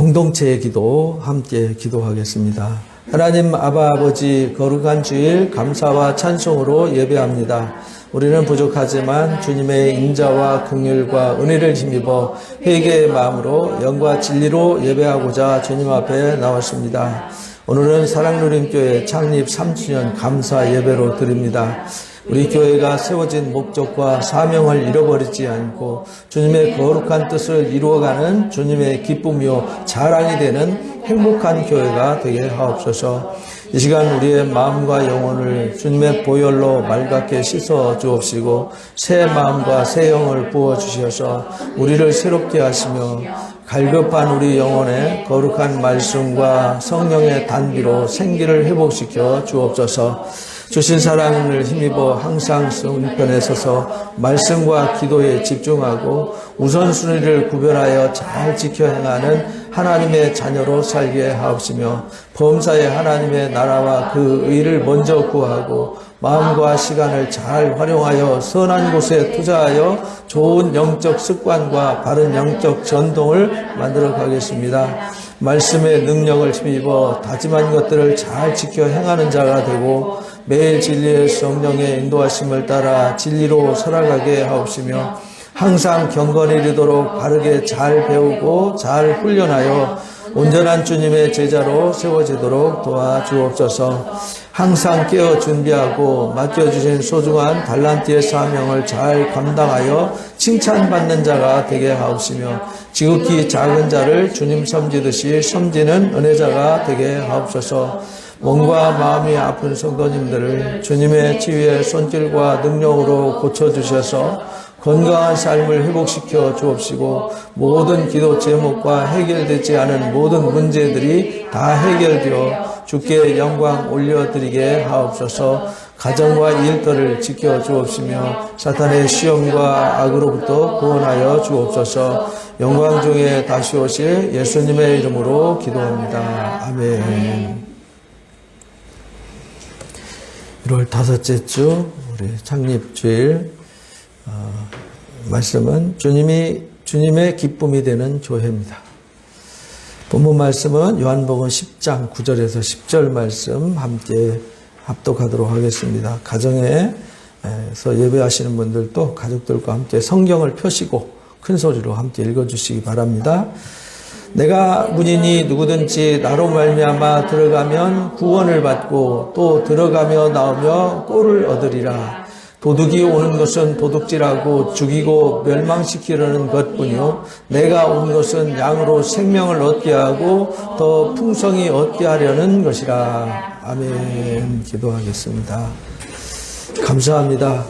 공동체의 기도 함께 기도하겠습니다. 하나님 아버지, 거룩한 주일 감사와 찬송으로 예배합니다. 우리는 부족하지만 주님의 인자와 긍휼과 은혜를 힘입어 회개의 마음으로 영과 진리로 예배하고자 주님 앞에 나왔습니다. 오늘은 사랑누림교회 창립 3주년 감사 예배로 드립니다. 우리 교회가 세워진 목적과 사명을 잃어버리지 않고 주님의 거룩한 뜻을 이루어가는 주님의 기쁨이요 자랑이 되는 행복한 교회가 되게 하옵소서. 이 시간 우리의 마음과 영혼을 주님의 보혈로 맑게 씻어 주옵시고 새 마음과 새 영을 부어 주셔서 우리를 새롭게 하시며 갈급한 우리 영혼에 거룩한 말씀과 성령의 단비로 생기를 회복시켜 주옵소서. 주신 사랑을 힘입어 항상 성편에 서서 말씀과 기도에 집중하고 우선순위를 구별하여 잘 지켜 행하는 하나님의 자녀로 살게 하옵시며 범사의 하나님의 나라와 그 의를 먼저 구하고 마음과 시간을 잘 활용하여 선한 곳에 투자하여 좋은 영적 습관과 바른 영적 전통을 만들어 가겠습니다. 말씀의 능력을 힘입어 다짐한 것들을 잘 지켜 행하는 자가 되고 매일 진리의 성령의 인도하심을 따라 진리로 살아가게 하옵시며 항상 경건에 이르도록 바르게 잘 배우고 잘 훈련하여 온전한 주님의 제자로 세워지도록 도와주옵소서. 항상 깨어 준비하고 맡겨주신 소중한 달란트의 사명을 잘 감당하여 칭찬받는 자가 되게 하옵시며 지극히 작은 자를 주님 섬기듯이 섬기는 은혜자가 되게 하옵소서. 몸과 마음이 아픈 성도님들을 주님의 치유의 손길과 능력으로 고쳐주셔서 건강한 삶을 회복시켜 주옵시고 모든 기도 제목과 해결되지 않은 모든 문제들이 다 해결되어 주께 영광 올려드리게 하옵소서. 가정과 일터를 지켜 주옵시며 사탄의 시험과 악으로부터 구원하여 주옵소서. 영광 중에 다시 오실 예수님의 이름으로 기도합니다. 아멘. 1월 다섯째 주 우리 창립주일 말씀은 주님의 기쁨이 되는 교회입니다. 본문 말씀은 요한복음 10장 9절에서 10절 말씀 함께 합독하도록 하겠습니다. 가정에서 예배하시는 분들도 가족들과 함께 성경을 펴시고 큰 소리로 함께 읽어주시기 바랍니다. 내가 문이니 누구든지 나로 말미암아 들어가면 구원을 받고 또 들어가며 나오며 꼴을 얻으리라. 도둑이 오는 것은 도둑질하고 죽이고 멸망시키려는 것뿐이요 내가 온 것은 양으로 생명을 얻게 하고 더 풍성히 얻게 하려는 것이라. 아멘. 기도하겠습니다. 감사합니다.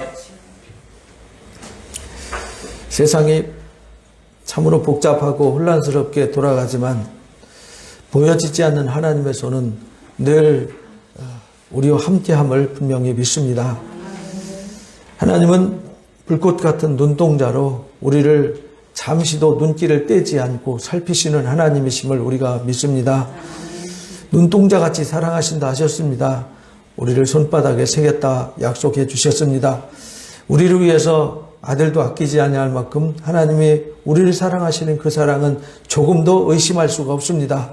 세상이 참으로 복잡하고 혼란스럽게 돌아가지만 보여지지 않는 하나님의 손은 늘 우리와 함께함을 분명히 믿습니다. 하나님은 불꽃 같은 눈동자로 우리를 잠시도 눈길을 떼지 않고 살피시는 하나님이심을 우리가 믿습니다. 눈동자같이 사랑하신다 하셨습니다. 우리를 손바닥에 새겼다 약속해 주셨습니다. 우리를 위해서 아들도 아끼지 아니할 만큼 하나님이 우리를 사랑하시는 그 사랑은 조금도 의심할 수가 없습니다.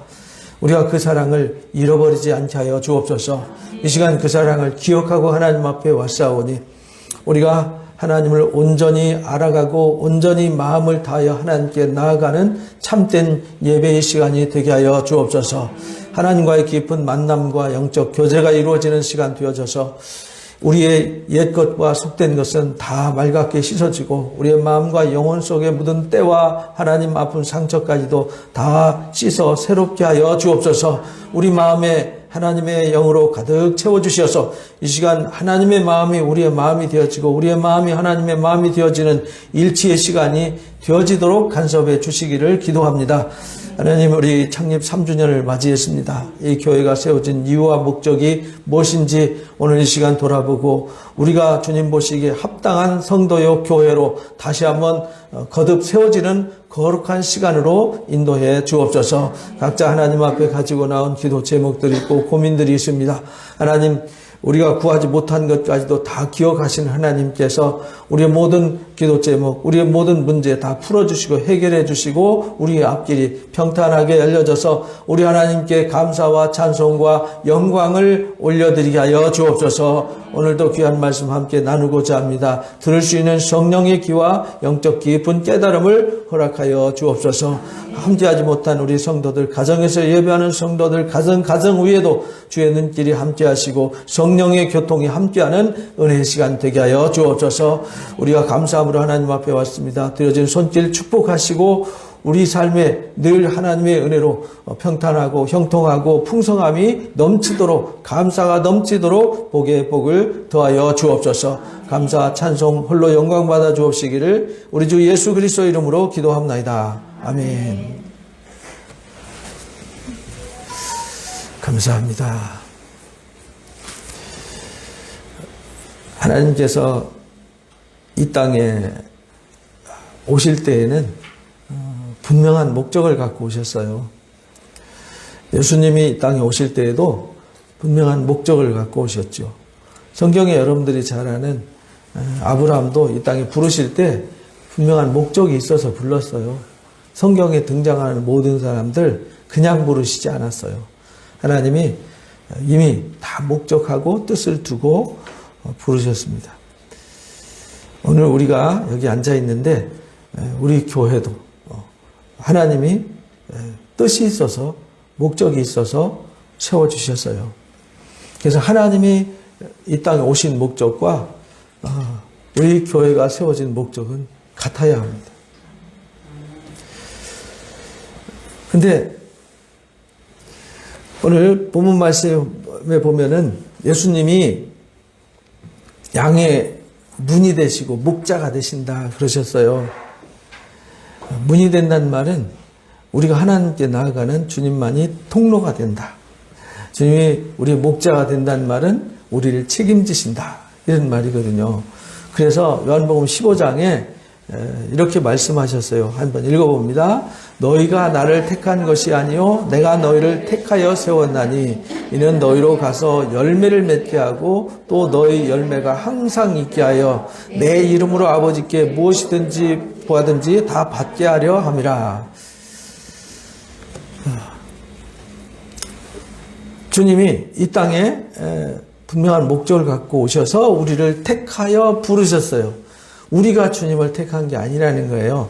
우리가 그 사랑을 잃어버리지 않게 하여 주옵소서. 이 시간 그 사랑을 기억하고 하나님 앞에 왔사오니 우리가 하나님을 온전히 알아가고 온전히 마음을 다하여 하나님께 나아가는 참된 예배의 시간이 되게 하여 주옵소서. 하나님과의 깊은 만남과 영적 교제가 이루어지는 시간 되어져서 우리의 옛것과 속된 것은 다 맑게 씻어지고 우리의 마음과 영혼 속에 묻은 때와 하나님 아픈 상처까지도 다 씻어 새롭게 하여 주옵소서. 우리 마음에 하나님의 영으로 가득 채워주셔서 이 시간 하나님의 마음이 우리의 마음이 되어지고 우리의 마음이 하나님의 마음이 되어지는 일치의 시간이 되어지도록 간섭해 주시기를 기도합니다. 하나님, 우리 창립 3주년을 맞이했습니다. 이 교회가 세워진 이유와 목적이 무엇인지 오늘 이 시간 돌아보고 우리가 주님 보시기에 합당한 성도요 교회로 다시 한번 거듭 세워지는 거룩한 시간으로 인도해 주옵소서. 각자 하나님 앞에 가지고 나온 기도 제목들이 있고 고민들이 있습니다. 하나님, 우리가 구하지 못한 것까지도 다 기억하신 하나님께서 우리의 모든 기도 제목, 우리의 모든 문제 다 풀어주시고 해결해 주시고 우리의 앞길이 평탄하게 열려져서 우리 하나님께 감사와 찬송과 영광을 올려드리게 하여 주옵소서. 오늘도 귀한 말씀 함께 나누고자 합니다. 들을 수 있는 성령의 귀와 영적 깊은 깨달음을 허락하여 주옵소서. 함께하지 못한 우리 성도들, 가정에서 예배하는 성도들, 가정 위에도 주의 눈길이 함께하시고 성령의 교통이 함께하는 은혜의 시간 되게 하여 주옵소서. 우리가 감사함으로 하나님 앞에 왔습니다. 드려진 손길 축복하시고 우리 삶에 늘 하나님의 은혜로 평탄하고 형통하고 풍성함이 넘치도록, 감사가 넘치도록 복의 복을 더하여 주옵소서. 감사 찬송 홀로 영광 받아 주옵시기를 우리 주 예수 그리스도 이름으로 기도합나이다. 아멘. 감사합니다. 하나님께서 이 땅에 오실 때에는 분명한 목적을 갖고 오셨어요. 예수님이 이 땅에 오실 때에도 분명한 목적을 갖고 오셨죠. 성경에 여러분들이 잘 아는 아브라함도 이 땅에 부르실 때 분명한 목적이 있어서 불렀어요. 성경에 등장하는 모든 사람들 그냥 부르시지 않았어요. 하나님이 이미 다 목적하고 뜻을 두고 부르셨습니다. 오늘 우리가 여기 앉아 있는데 우리 교회도 하나님이 뜻이 있어서 목적이 있어서 세워주셨어요. 그래서 하나님이 이 땅에 오신 목적과 우리 교회가 세워진 목적은 같아야 합니다. 근데 오늘 본문 말씀에 보면은 예수님이 양의 문이 되시고 목자가 되신다 그러셨어요. 문이 된다는 말은 우리가 하나님께 나아가는 주님만이 통로가 된다. 주님이 우리의 목자가 된다는 말은 우리를 책임지신다. 이런 말이거든요. 그래서 요한복음 15장에 이렇게 말씀하셨어요. 한번 읽어봅니다. 너희가 나를 택한 것이 아니요 내가 너희를 택하여 세웠나니 이는 너희로 가서 열매를 맺게 하고 또 너희 열매가 항상 있게 하여 내 이름으로 아버지께 무엇이든지 구하든지 다 받게 하려 함이라. 주님이 이 땅에 분명한 목적을 갖고 오셔서 우리를 택하여 부르셨어요. 우리가 주님을 택한 게 아니라는 거예요.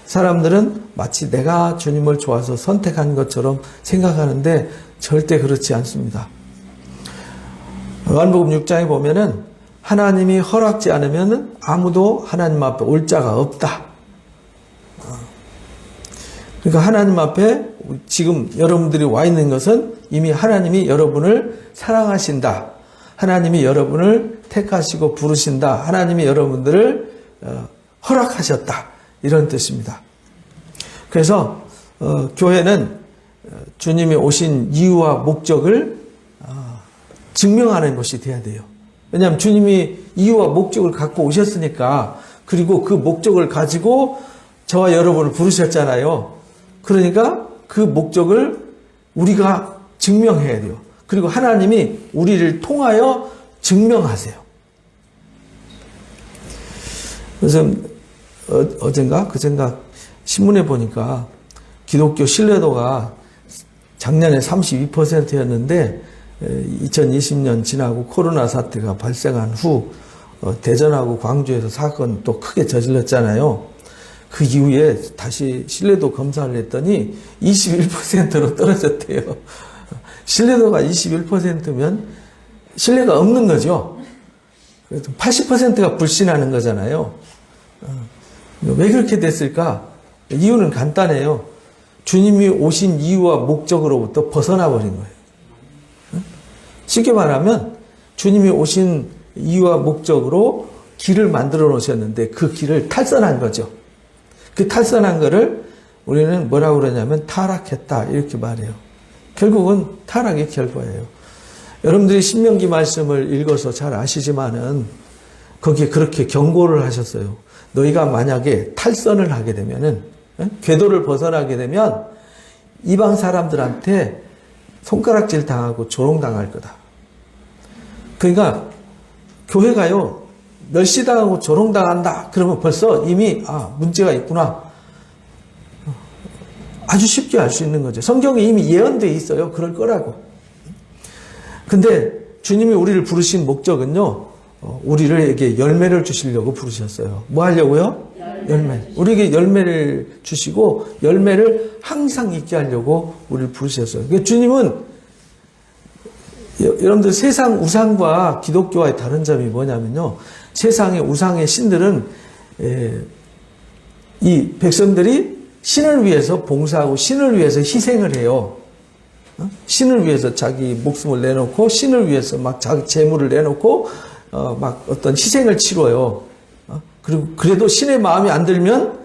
사람들은 마치 내가 주님을 좋아서 선택한 것처럼 생각하는데 절대 그렇지 않습니다. 요한복음 6장에 보면은 하나님이 허락지 않으면 아무도 하나님 앞에 올 자가 없다. 그러니까 하나님 앞에 지금 여러분들이 와 있는 것은 이미 하나님이 여러분을 사랑하신다. 하나님이 여러분을 택하시고 부르신다. 하나님이 여러분들을 허락하셨다. 이런 뜻입니다. 그래서 교회는 주님이 오신 이유와 목적을 증명하는 것이 돼야 돼요. 왜냐하면 주님이 이유와 목적을 갖고 오셨으니까, 그리고 그 목적을 가지고 저와 여러분을 부르셨잖아요. 그러니까 그 목적을 우리가 증명해야 돼요. 그리고 하나님이 우리를 통하여 증명하세요. 그래서 어젠가 그젠가 신문에 보니까 기독교 신뢰도가 작년에 32%였는데 2020년 지나고 코로나 사태가 발생한 후 대전하고 광주에서 사건 또 크게 저질렀잖아요. 그 이후에 다시 신뢰도 검사를 했더니 21%로 떨어졌대요. 신뢰도가 21%면 신뢰가 없는 거죠. 80%가 불신하는 거잖아요. 왜 그렇게 됐을까? 이유는 간단해요. 주님이 오신 이유와 목적으로부터 벗어나 버린 거예요. 쉽게 말하면 주님이 오신 이유와 목적으로 길을 만들어 놓으셨는데 그 길을 탈선한 거죠. 그 탈선한 거를 우리는 뭐라고 그러냐면 타락했다 이렇게 말해요. 결국은 타락의 결과예요. 여러분들이 신명기 말씀을 읽어서 잘 아시지만은 거기에 그렇게 경고를 하셨어요. 너희가 만약에 탈선을 하게 되면은, 궤도를 벗어나게 되면 이방 사람들한테 손가락질 당하고 조롱당할 거다. 그러니까 교회가요, 멸시당하고 조롱당한다. 그러면 벌써 이미 문제가 있구나. 아주 쉽게 알 수 있는 거죠. 성경에 이미 예언되어 있어요. 그럴 거라고. 근데 주님이 우리를 부르신 목적은요, 우리에게 열매를 주시려고 부르셨어요. 뭐 하려고요? 열매. 우리에게 열매를 주시고 열매를 항상 있게 하려고 우리를 부르셨어요. 그러니까 주님은 여러분들 세상 우상과 기독교와의 다른 점이 뭐냐면요. 세상의 우상의 신들은 이 백성들이 신을 위해서 봉사하고 신을 위해서 희생을 해요. 신을 위해서 자기 목숨을 내놓고 신을 위해서 막 자기 재물을 내놓고 막 어떤 희생을 치러요. 그리고 그래도 신의 마음이 안 들면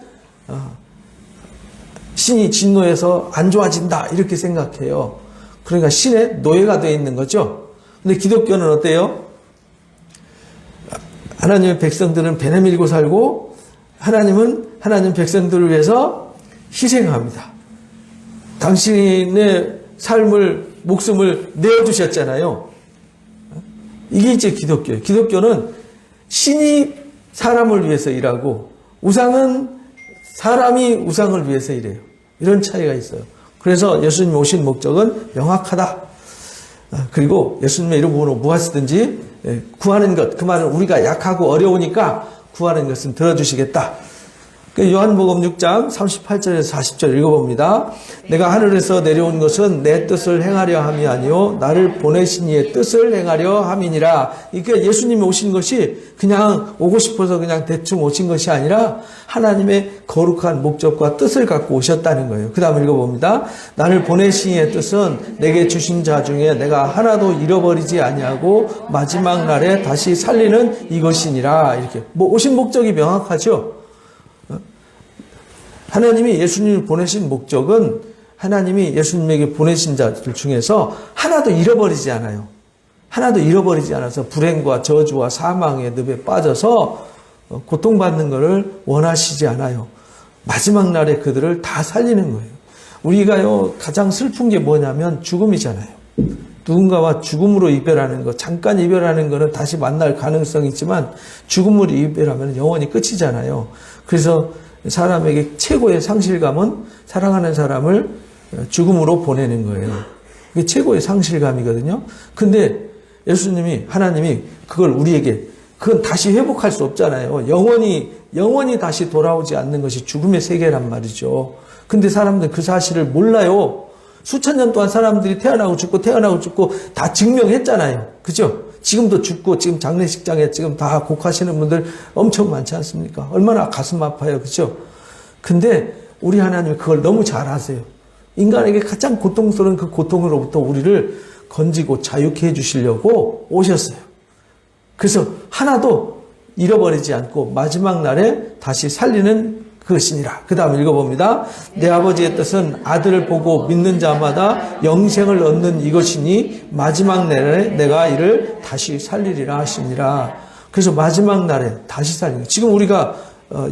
신이 진노해서 안 좋아진다 이렇게 생각해요. 그러니까 신의 노예가 되어 있는 거죠. 근데 기독교는 어때요? 하나님의 백성들은 베내밀고 살고 하나님은 하나님 백성들을 위해서 희생합니다. 당신의 삶을 목숨을 내어주셨잖아요. 이게 이제 기독교예요. 기독교는 신이 사람을 위해서 일하고 우상은 사람이 우상을 위해서 일해요. 이런 차이가 있어요. 그래서 예수님 오신 목적은 명확하다. 그리고 예수님의 이름으로 무엇이든지 구하는 것, 그 말은 우리가 약하고 어려우니까 구하는 것은 들어주시겠다. 요한복음 6장 38절에서 40절 읽어봅니다. 내가 하늘에서 내려온 것은 내 뜻을 행하려 함이 아니요 나를 보내신 이의 뜻을 행하려 함이니라. 그러니까 예수님이 오신 것이 그냥 오고 싶어서 그냥 대충 오신 것이 아니라 하나님의 거룩한 목적과 뜻을 갖고 오셨다는 거예요. 그 다음 읽어봅니다. 나를 보내신 이의 뜻은 내게 주신 자 중에 내가 하나도 잃어버리지 아니하고 마지막 날에 다시 살리는 이것이니라. 이렇게 오신 목적이 명확하죠. 하나님이 예수님을 보내신 목적은 하나님이 예수님에게 보내신 자들 중에서 하나도 잃어버리지 않아요. 하나도 잃어버리지 않아서 불행과 저주와 사망의 늪에 빠져서 고통받는 것을 원하시지 않아요. 마지막 날에 그들을 다 살리는 거예요. 우리가요 가장 슬픈 게 뭐냐면 죽음이잖아요. 누군가와 죽음으로 이별하는 것, 잠깐 이별하는 것은 다시 만날 가능성이 있지만 죽음으로 이별하면 영원히 끝이잖아요. 그래서 사람에게 최고의 상실감은 사랑하는 사람을 죽음으로 보내는 거예요. 그게 최고의 상실감이거든요. 근데 예수님이, 하나님이 그걸 우리에게, 그건 다시 회복할 수 없잖아요. 영원히 다시 돌아오지 않는 것이 죽음의 세계란 말이죠. 근데 사람들은 그 사실을 몰라요. 수천 년 동안 사람들이 태어나고 죽고 다 증명했잖아요. 그죠? 지금도 죽고 지금 장례식장에 지금 다 곡하시는 분들 엄청 많지 않습니까? 얼마나 가슴 아파요. 그죠? 근데 우리 하나님이 그걸 너무 잘 아세요. 인간에게 가장 고통스러운 그 고통으로부터 우리를 건지고 자유케 해주시려고 오셨어요. 그래서 하나도 잃어버리지 않고 마지막 날에 다시 살리는 그것이니라. 그 다음 읽어봅니다. 내 아버지의 뜻은 아들을 보고 믿는 자마다 영생을 얻는 이것이니 마지막 날에 내가 이를 다시 살리리라 하시니라. 그래서 마지막 날에 다시 살리는. 지금 우리가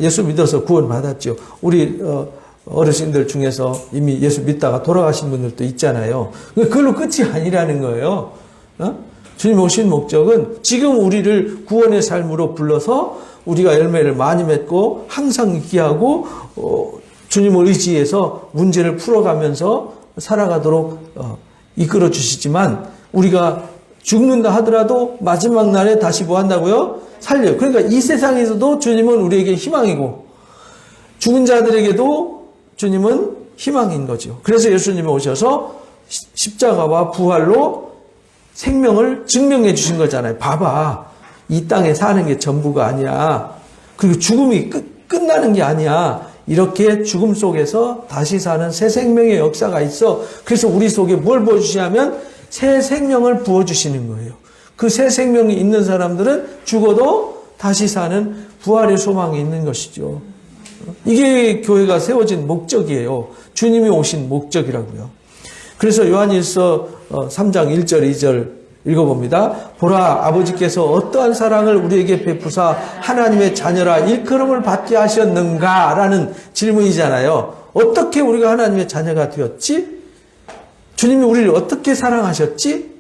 예수 믿어서 구원 받았죠. 우리 어르신들 중에서 이미 예수 믿다가 돌아가신 분들도 있잖아요. 그걸로 끝이 아니라는 거예요. 주님 오신 목적은 지금 우리를 구원의 삶으로 불러서 우리가 열매를 많이 맺고 항상 있게 하고 주님을 의지해서 문제를 풀어가면서 살아가도록 이끌어 주시지만 우리가 죽는다 하더라도 마지막 날에 다시 뭐 한다고요? 살려요. 그러니까 이 세상에서도 주님은 우리에게 희망이고 죽은 자들에게도 주님은 희망인 거죠. 그래서 예수님이 오셔서 십자가와 부활로 생명을 증명해 주신 거잖아요. 봐봐. 이 땅에 사는 게 전부가 아니야. 그리고 죽음이 끝나는 게 아니야. 이렇게 죽음 속에서 다시 사는 새 생명의 역사가 있어. 그래서 우리 속에 뭘 부어주시냐면 새 생명을 부어주시는 거예요. 그 새 생명이 있는 사람들은 죽어도 다시 사는 부활의 소망이 있는 것이죠. 이게 교회가 세워진 목적이에요. 주님이 오신 목적이라고요. 그래서 요한일서 3장 1절 2절 읽어봅니다. 보라, 아버지께서 어떠한 사랑을 우리에게 베푸사 하나님의 자녀라 일컬음을 받게 하셨는가? 라는 질문이잖아요. 어떻게 우리가 하나님의 자녀가 되었지? 주님이 우리를 어떻게 사랑하셨지?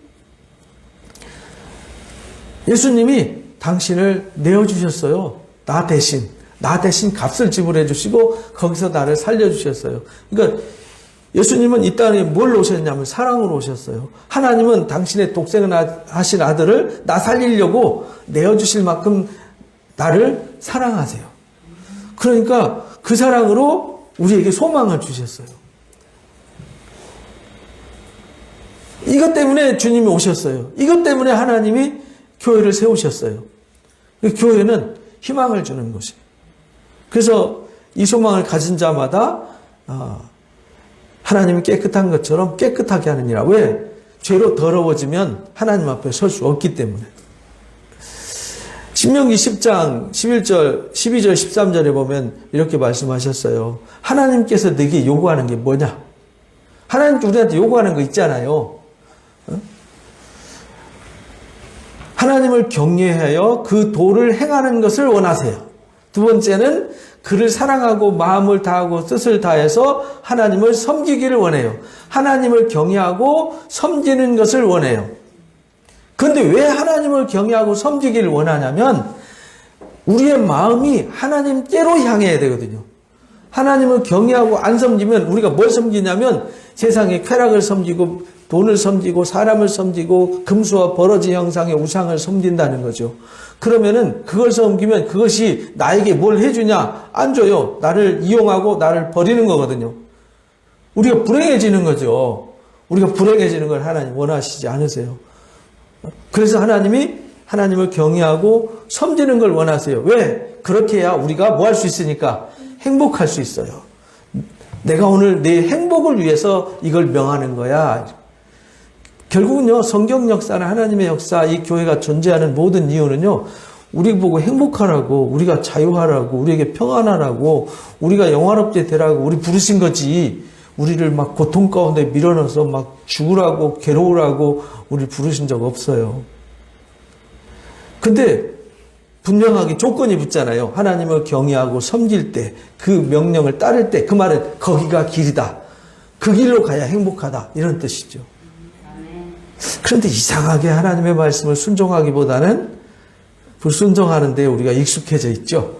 예수님이 당신을 내어주셨어요. 나 대신 값을 지불해 주시고 거기서 나를 살려주셨어요. 그러니까 예수님은 이 땅에 뭘 오셨냐면 사랑으로 오셨어요. 하나님은 당신의 독생하신 아들을 나 살리려고 내어주실 만큼 나를 사랑하세요. 그러니까 그 사랑으로 우리에게 소망을 주셨어요. 이것 때문에 주님이 오셨어요. 이것 때문에 하나님이 교회를 세우셨어요. 교회는 희망을 주는 것이에요. 그래서 이 소망을 가진 자마다 하나님이 깨끗한 것처럼 깨끗하게 하느니라. 왜? 죄로 더러워지면 하나님 앞에 설 수 없기 때문에. 신명기 10장 11절, 12절, 13절에 보면 이렇게 말씀하셨어요. 하나님께서 내게 요구하는 게 뭐냐? 하나님께 우리한테 요구하는 거 있잖아요. 하나님을 경외하여 그 도를 행하는 것을 원하세요. 두 번째는 그를 사랑하고 마음을 다하고 뜻을 다해서 하나님을 섬기기를 원해요. 하나님을 경외하고 섬기는 것을 원해요. 그런데 왜 하나님을 경외하고 섬기기를 원하냐면 우리의 마음이 하나님께로 향해야 되거든요. 하나님을 경외하고 안 섬기면 우리가 뭘 섬기냐면 세상의 쾌락을 섬기고 돈을 섬기고 사람을 섬기고 금수와 버러지 형상의 우상을 섬긴다는 거죠. 그러면은 그걸 섬기면 그것이 나에게 뭘 해주냐? 안 줘요. 나를 이용하고 나를 버리는 거거든요. 우리가 불행해지는 거죠. 우리가 불행해지는 걸 하나님 원하시지 않으세요. 그래서 하나님이 하나님을 경외하고 섬기는 걸 원하세요. 왜? 그렇게 해야 우리가 뭐 할 수 있으니까 행복할 수 있어요. 내가 오늘 내 행복을 위해서 이걸 명하는 거야. 결국은요, 성경 역사나 하나님의 역사, 이 교회가 존재하는 모든 이유는요, 우리 보고 행복하라고, 우리가 자유하라고, 우리에게 평안하라고, 우리가 영화롭게 되라고 우리 부르신 거지, 우리를 막 고통 가운데 밀어넣어서 막 죽으라고, 괴로우라고 우리 부르신 적 없어요. 근데 분명하게 조건이 붙잖아요. 하나님을 경외하고 섬길 때, 그 명령을 따를 때, 그 말은 거기가 길이다. 그 길로 가야 행복하다. 이런 뜻이죠. 그런데 이상하게 하나님의 말씀을 순종하기보다는 불순종하는 데 우리가 익숙해져 있죠.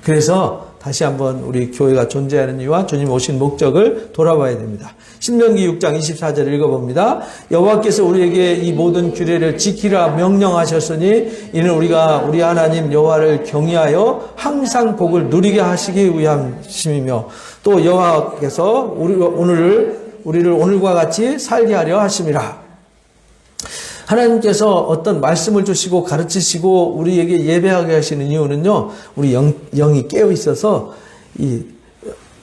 그래서 다시 한번 우리 교회가 존재하는 이유와 주님 오신 목적을 돌아봐야 됩니다. 신명기 6장 24절 읽어봅니다. 여호와께서 우리에게 이 모든 규례를 지키라 명령하셨으니 이는 우리가 우리 하나님 여호와를 경외하여 항상 복을 누리게 하시기 위함이며 또 여호와께서 우리를 오늘과 같이 살게 하려 하심이라. 하나님께서 어떤 말씀을 주시고 가르치시고 우리에게 예배하게 하시는 이유는요, 우리 영이 깨어 있어서 이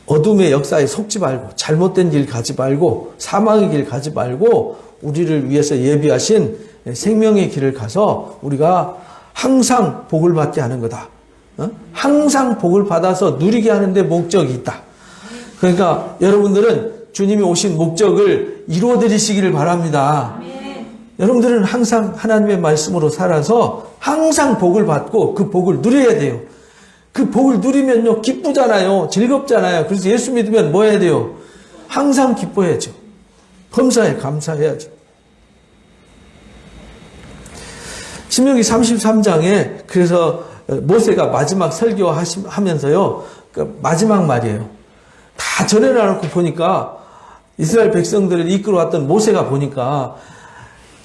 어둠의 역사에 속지 말고 잘못된 길 가지 말고 사망의 길 가지 말고 우리를 위해서 예비하신 생명의 길을 가서 우리가 항상 복을 받게 하는 거다. 항상 복을 받아서 누리게 하는데 목적이 있다. 그러니까 여러분들은 주님이 오신 목적을 이루어드리시기를 바랍니다. 여러분들은 항상 하나님의 말씀으로 살아서 항상 복을 받고 그 복을 누려야 돼요. 그 복을 누리면요, 기쁘잖아요. 즐겁잖아요. 그래서 예수 믿으면 뭐 해야 돼요? 항상 기뻐야죠. 범사에 감사해야죠. 신명기 33장에 그래서 모세가 마지막 설교하면서요, 그 마지막 말이에요. 다 전해놔놓고 보니까 이스라엘 백성들을 이끌어왔던 모세가 보니까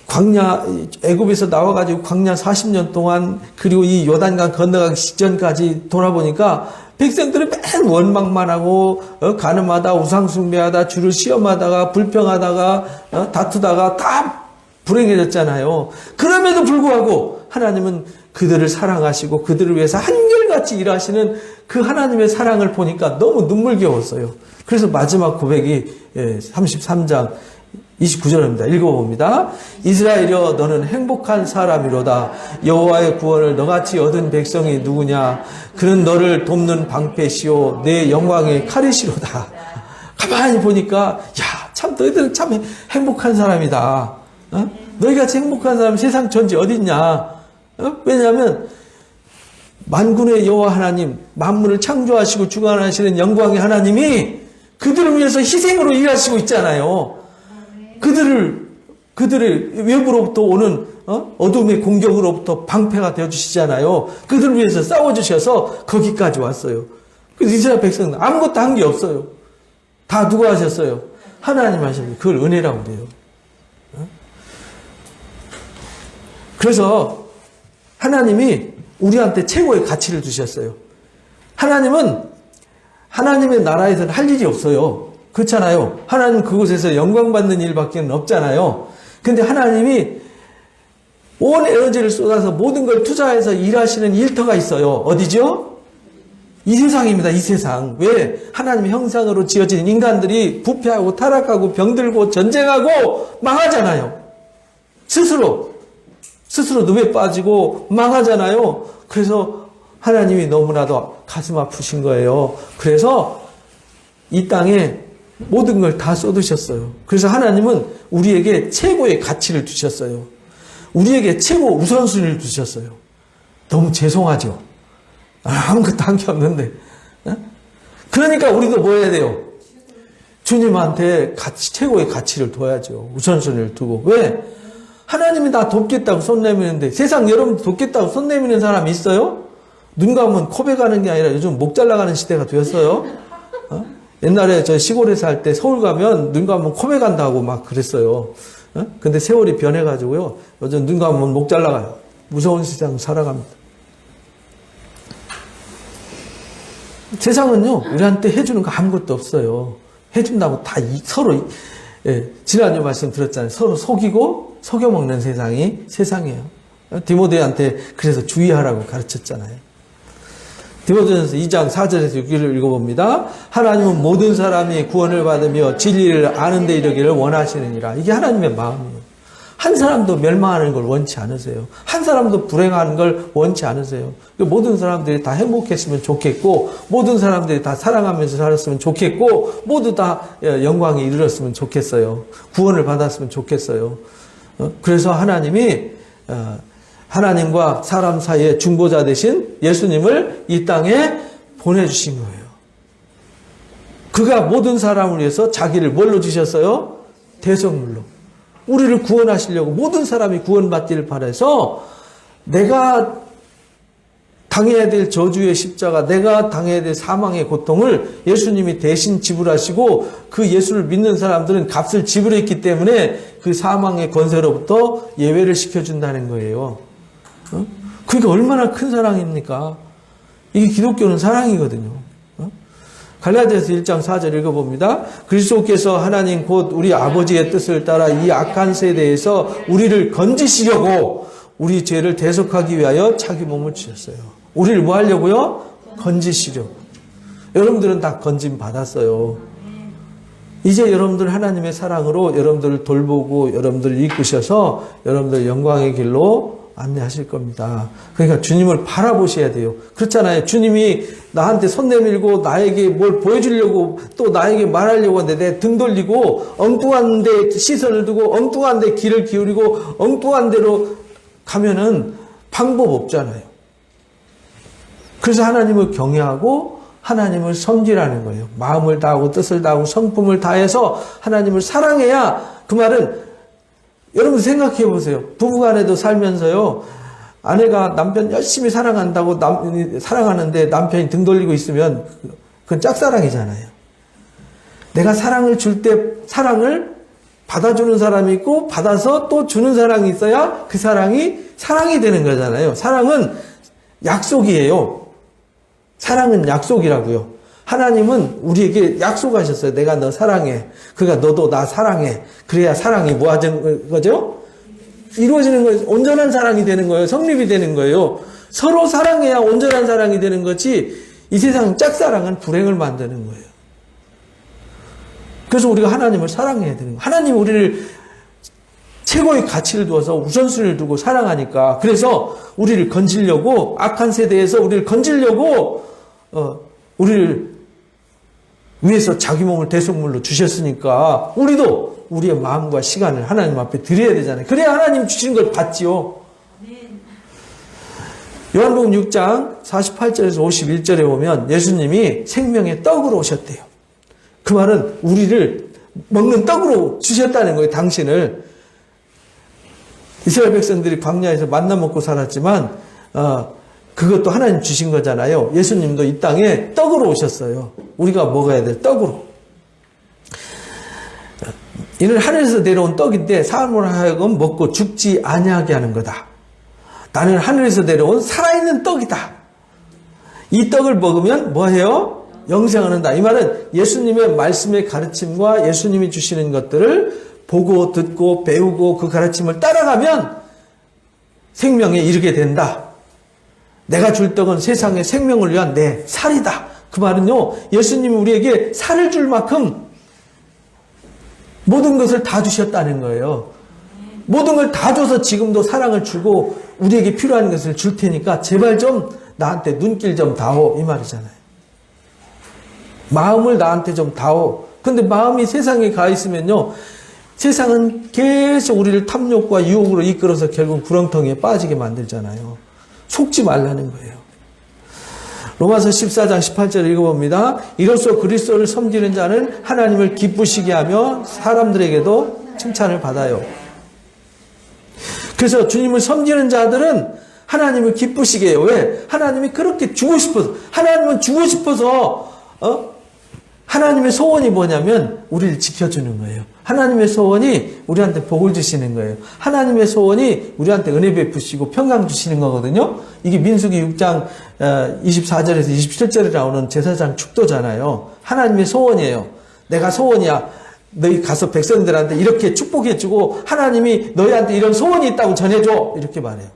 광야, 애굽에서 나와가지고 광야 40년 동안 그리고 이 요단강 건너가기 직전까지 돌아보니까 백성들은 맨 원망만 하고 가늠하다 우상숭배하다 주를 시험하다가 불평하다가 다투다가 다 불행해졌잖아요. 그럼에도 불구하고 하나님은 그들을 사랑하시고 그들을 위해서 한결같이 일하시는 그 하나님의 사랑을 보니까 너무 눈물겨웠어요. 그래서 마지막 고백이 33장 29절입니다. 읽어봅니다. 이스라엘여 너는 행복한 사람이로다. 여호와의 구원을 너같이 얻은 백성이 누구냐. 그는 너를 돕는 방패시오 내 영광의 칼이시로다. 가만히 보니까 참 너희들은 참 행복한 사람이다. 너희같이 행복한 사람 세상 전체 어디 있냐. 왜냐하면 만군의 여호와 하나님, 만물을 창조하시고 주관하시는 영광의 하나님이 그들을 위해서 희생으로 일하시고 있잖아요. 그들의 외부로부터 오는 어둠의 공격으로부터 방패가 되어주시잖아요. 그들을 위해서 싸워주셔서 거기까지 왔어요. 그래서 이스라엘 백성은 아무것도 한 게 없어요. 다 누가 하셨어요? 하나님 하셨어요. 그걸 은혜라고 그래요. 그래서 하나님이 우리한테 최고의 가치를 주셨어요. 하나님은 하나님의 나라에서는 할 일이 없어요. 그렇잖아요. 하나님 그곳에서 영광받는 일밖에 없잖아요. 근데 하나님이 온 에너지를 쏟아서 모든 걸 투자해서 일하시는 일터가 있어요. 어디죠? 이 세상입니다. 이 세상. 왜? 하나님의 형상으로 지어진 인간들이 부패하고 타락하고 병들고 전쟁하고 망하잖아요. 스스로 늪에 빠지고 망하잖아요. 그래서 하나님이 너무나도 가슴 아프신 거예요. 그래서 이 땅에 모든 걸 다 쏟으셨어요. 그래서 하나님은 우리에게 최고의 가치를 주셨어요. 우리에게 최고 우선순위를 주셨어요. 너무 죄송하죠? 아무것도 한 게 없는데. 그러니까 우리도 뭐 해야 돼요? 주님한테 최고의 가치를 둬야죠. 우선순위를 두고. 왜? 하나님이 나 돕겠다고 손 내미는데 세상 여러분 돕겠다고 손 내미는 사람이 있어요? 눈 감으면 코 베가는 게 아니라 요즘 목 잘라가는 시대가 되었어요. 옛날에 저 시골에 살 때 서울 가면 눈 감으면 코 베간다고 막 그랬어요. 근데 세월이 변해가지고요. 요즘 눈 감으면 목 잘라가요. 무서운 세상 살아갑니다. 세상은요, 우리한테 해주는 거 아무것도 없어요. 해준다고 다 서로, 지난주 말씀 들었잖아요. 서로 속이고 속여먹는 세상이에요. 디모데한테 그래서 주의하라고 가르쳤잖아요. 디모데전서 2장 4절에서 6절을 읽어봅니다. 하나님은 모든 사람이 구원을 받으며 진리를 아는 데 이르기를 원하시느니라. 이게 하나님의 마음이에요. 한 사람도 멸망하는 걸 원치 않으세요. 한 사람도 불행하는 걸 원치 않으세요. 모든 사람들이 다 행복했으면 좋겠고, 모든 사람들이 다 사랑하면서 살았으면 좋겠고, 모두 다 영광에 이르렀으면 좋겠어요. 구원을 받았으면 좋겠어요. 그래서 하나님이 하나님과 사람 사이의 중보자 되신 예수님을 이 땅에 보내주신 거예요. 그가 모든 사람을 위해서 자기를 뭘로 주셨어요? 대속물로. 우리를 구원하시려고 모든 사람이 구원받기를 바라서 내가 당해야 될 저주의 십자가, 내가 당해야 될 사망의 고통을 예수님이 대신 지불하시고 그 예수를 믿는 사람들은 값을 지불했기 때문에 그 사망의 권세로부터 예외를 시켜준다는 거예요. 그게 얼마나 큰 사랑입니까? 이게 기독교는 사랑이거든요. 갈라디아서 1장 4절 읽어봅니다. 그리스도께서 하나님 곧 우리 아버지의 뜻을 따라 이 악한 세대에서 우리를 건지시려고 우리 죄를 대속하기 위하여 자기 몸을 주셨어요. 우리를 뭐 하려고요? 건지시려고. 여러분들은 다 건짐 받았어요. 이제 여러분들 하나님의 사랑으로 여러분들을 돌보고 여러분들을 이끄셔서 여러분들 영광의 길로 안내하실 겁니다. 그러니까 주님을 바라보셔야 돼요. 그렇잖아요. 주님이 나한테 손 내밀고 나에게 뭘 보여주려고 또 나에게 말하려고 하는데 내 등 돌리고 엉뚱한 데 시선을 두고 엉뚱한 데 귀를 기울이고 엉뚱한 데로 가면은 방법 없잖아요. 그래서 하나님을 경외하고 하나님을 섬기라는 거예요. 마음을 다하고 뜻을 다하고 성품을 다해서 하나님을 사랑해야, 그 말은 여러분 생각해 보세요. 부부간에도 살면서요, 아내가 남편 열심히 사랑한다고 사랑하는데 남편이 등 돌리고 있으면 그건 짝사랑이잖아요. 내가 사랑을 줄 때 사랑을 받아주는 사람이 있고 받아서 또 주는 사랑이 있어야 그 사랑이 사랑이 되는 거잖아요. 사랑은 약속이에요. 사랑은 약속이라고요. 하나님은 우리에게 약속하셨어요. 내가 너 사랑해. 그러니까 너도 나 사랑해. 그래야 사랑이 뭐 하는 거죠? 이루어지는 거예요. 온전한 사랑이 되는 거예요. 성립이 되는 거예요. 서로 사랑해야 온전한 사랑이 되는 거지, 이 세상 짝사랑은 불행을 만드는 거예요. 그래서 우리가 하나님을 사랑해야 되는 거예요. 하나님이 우리를 최고의 가치를 두어서 우선순위를 두고 사랑하니까, 그래서 우리를 건지려고, 악한 세대에서 우리를 건지려고 우리를 위해서 자기 몸을 대속물로 주셨으니까 우리도 우리의 마음과 시간을 하나님 앞에 드려야 되잖아요. 그래야 하나님 주신 걸 받지요. 요한복음 6장 48절에서 51절에 보면 예수님이 생명의 떡으로 오셨대요. 그 말은 우리를 먹는 떡으로 주셨다는 거예요. 당신을. 이스라엘 백성들이 광야에서 만나 먹고 살았지만 그것도 하나님 주신 거잖아요. 예수님도 이 땅에 떡으로 오셨어요. 우리가 먹어야 될 떡으로. 이는 하늘에서 내려온 떡인데 사람으로 하여금 먹고 죽지 아니하게 하는 거다. 나는 하늘에서 내려온 살아있는 떡이다. 이 떡을 먹으면 뭐해요? 영생을 한다. 이 말은 예수님의 말씀의 가르침과 예수님이 주시는 것들을 보고 듣고 배우고 그 가르침을 따라가면 생명에 이르게 된다. 내가 줄 떡은 세상의 생명을 위한 내 살이다. 그 말은요, 예수님이 우리에게 살을 줄 만큼 모든 것을 다 주셨다는 거예요. 모든 걸 다 줘서 지금도 사랑을 주고 우리에게 필요한 것을 줄 테니까 제발 좀 나한테 눈길 좀 다오, 이 말이잖아요. 마음을 나한테 좀 다오. 근데 마음이 세상에 가 있으면요, 세상은 계속 우리를 탐욕과 유혹으로 이끌어서 결국 구렁텅이에 빠지게 만들잖아요. 속지 말라는 거예요. 로마서 14장 18절을 읽어봅니다. 이로써 그리스도를 섬기는 자는 하나님을 기쁘시게 하며 사람들에게도 칭찬을 받아요. 그래서 주님을 섬기는 자들은 하나님을 기쁘시게 해요. 왜? 하나님이 그렇게 주고 싶어서, 하나님은 주고 싶어서 하나님의 소원이 뭐냐면 우리를 지켜주는 거예요. 하나님의 소원이 우리한테 복을 주시는 거예요. 하나님의 소원이 우리한테 은혜 베푸시고 평강 주시는 거거든요. 이게 민수기 6장 24절에서 27절에 나오는 제사장 축도잖아요. 하나님의 소원이에요. 내가 소원이야. 너희 가서 백성들한테 이렇게 축복해주고 하나님이 너희한테 이런 소원이 있다고 전해줘. 이렇게 말해요.